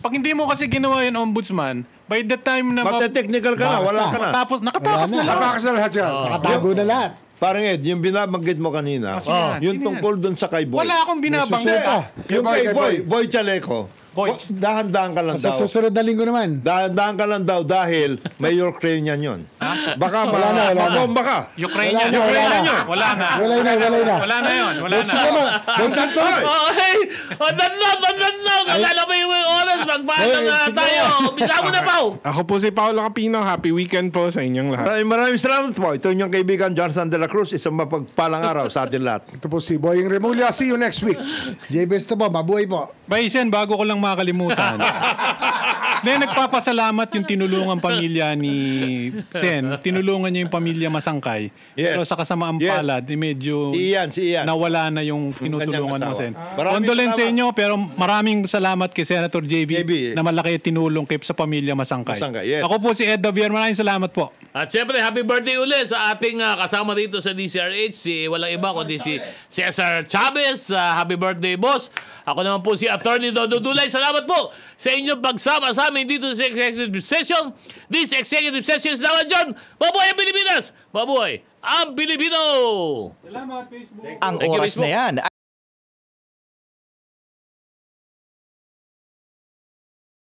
Pag hindi mo kasi ginawa yun, Ombudsman, by the time na... Mate-technical ka na, wala ka na. Nakatapas na lang. Nakakasal lahat yan. Nakatago na lahat. Parang Ed, yung binabanggit mo kanina, yung tungkol doon sa kay Boy. Wala akong binabanggit. Yung kay Boy Chaleco, dahan-dahan ka lang Sa daw. susunod na linggo naman. Dahan-dahan ka lang daw dahil may Ukrainian yun. Baka Wala na. mabomba ka. Ukrainian. Wala na. Wala na. Wala na yun. Wala Next na. naman. Next Ay! Okay! Dandaw! Kasala ba yung oras? Magpaalam na tayo. Bisa mo na, Pao! Ako po si Paolo Capino. Happy weekend po sa inyong lahat. Maraming salamat po. Ito yung kaibigan Johnson de la Cruz. Isang mapagpalang araw sa atin lahat. Ito po si Boying Remulla. See you next week. JBS to po, mabuhay po. Baisen, bago ko lang makalimutan. Nagpapasalamat yung tinulungan pamilya ni Sen. Tinulungan niya yung pamilya Masangkay. Yes. Pero sa kasamaang palad, medyo Si Ian. nawala na yung tinutulungan mo, kanyang Sen. asawa. Condolence sa salamat. inyo, pero maraming salamat kay Senator JB JB. na malaki tinulong kay sa pamilya Masangkay. Masangkay, yes. Ako po si Ed Davier. Maraming salamat po. At syempre, happy birthday uli sa ating kasama dito sa DCRH, si walang iba kundi si Cesar Chavez. Happy birthday, boss. Ako naman po si Attorney Dodo Dulay. Salamat po sa inyong pagsama sa amin dito sa Executive Session. This Executive Session is now adjourned. Mabuhay ang Pilipinas! Mabuhay ang Pilipino! Salamat, Facebook. Ang Thank you, oras na Facebook. yan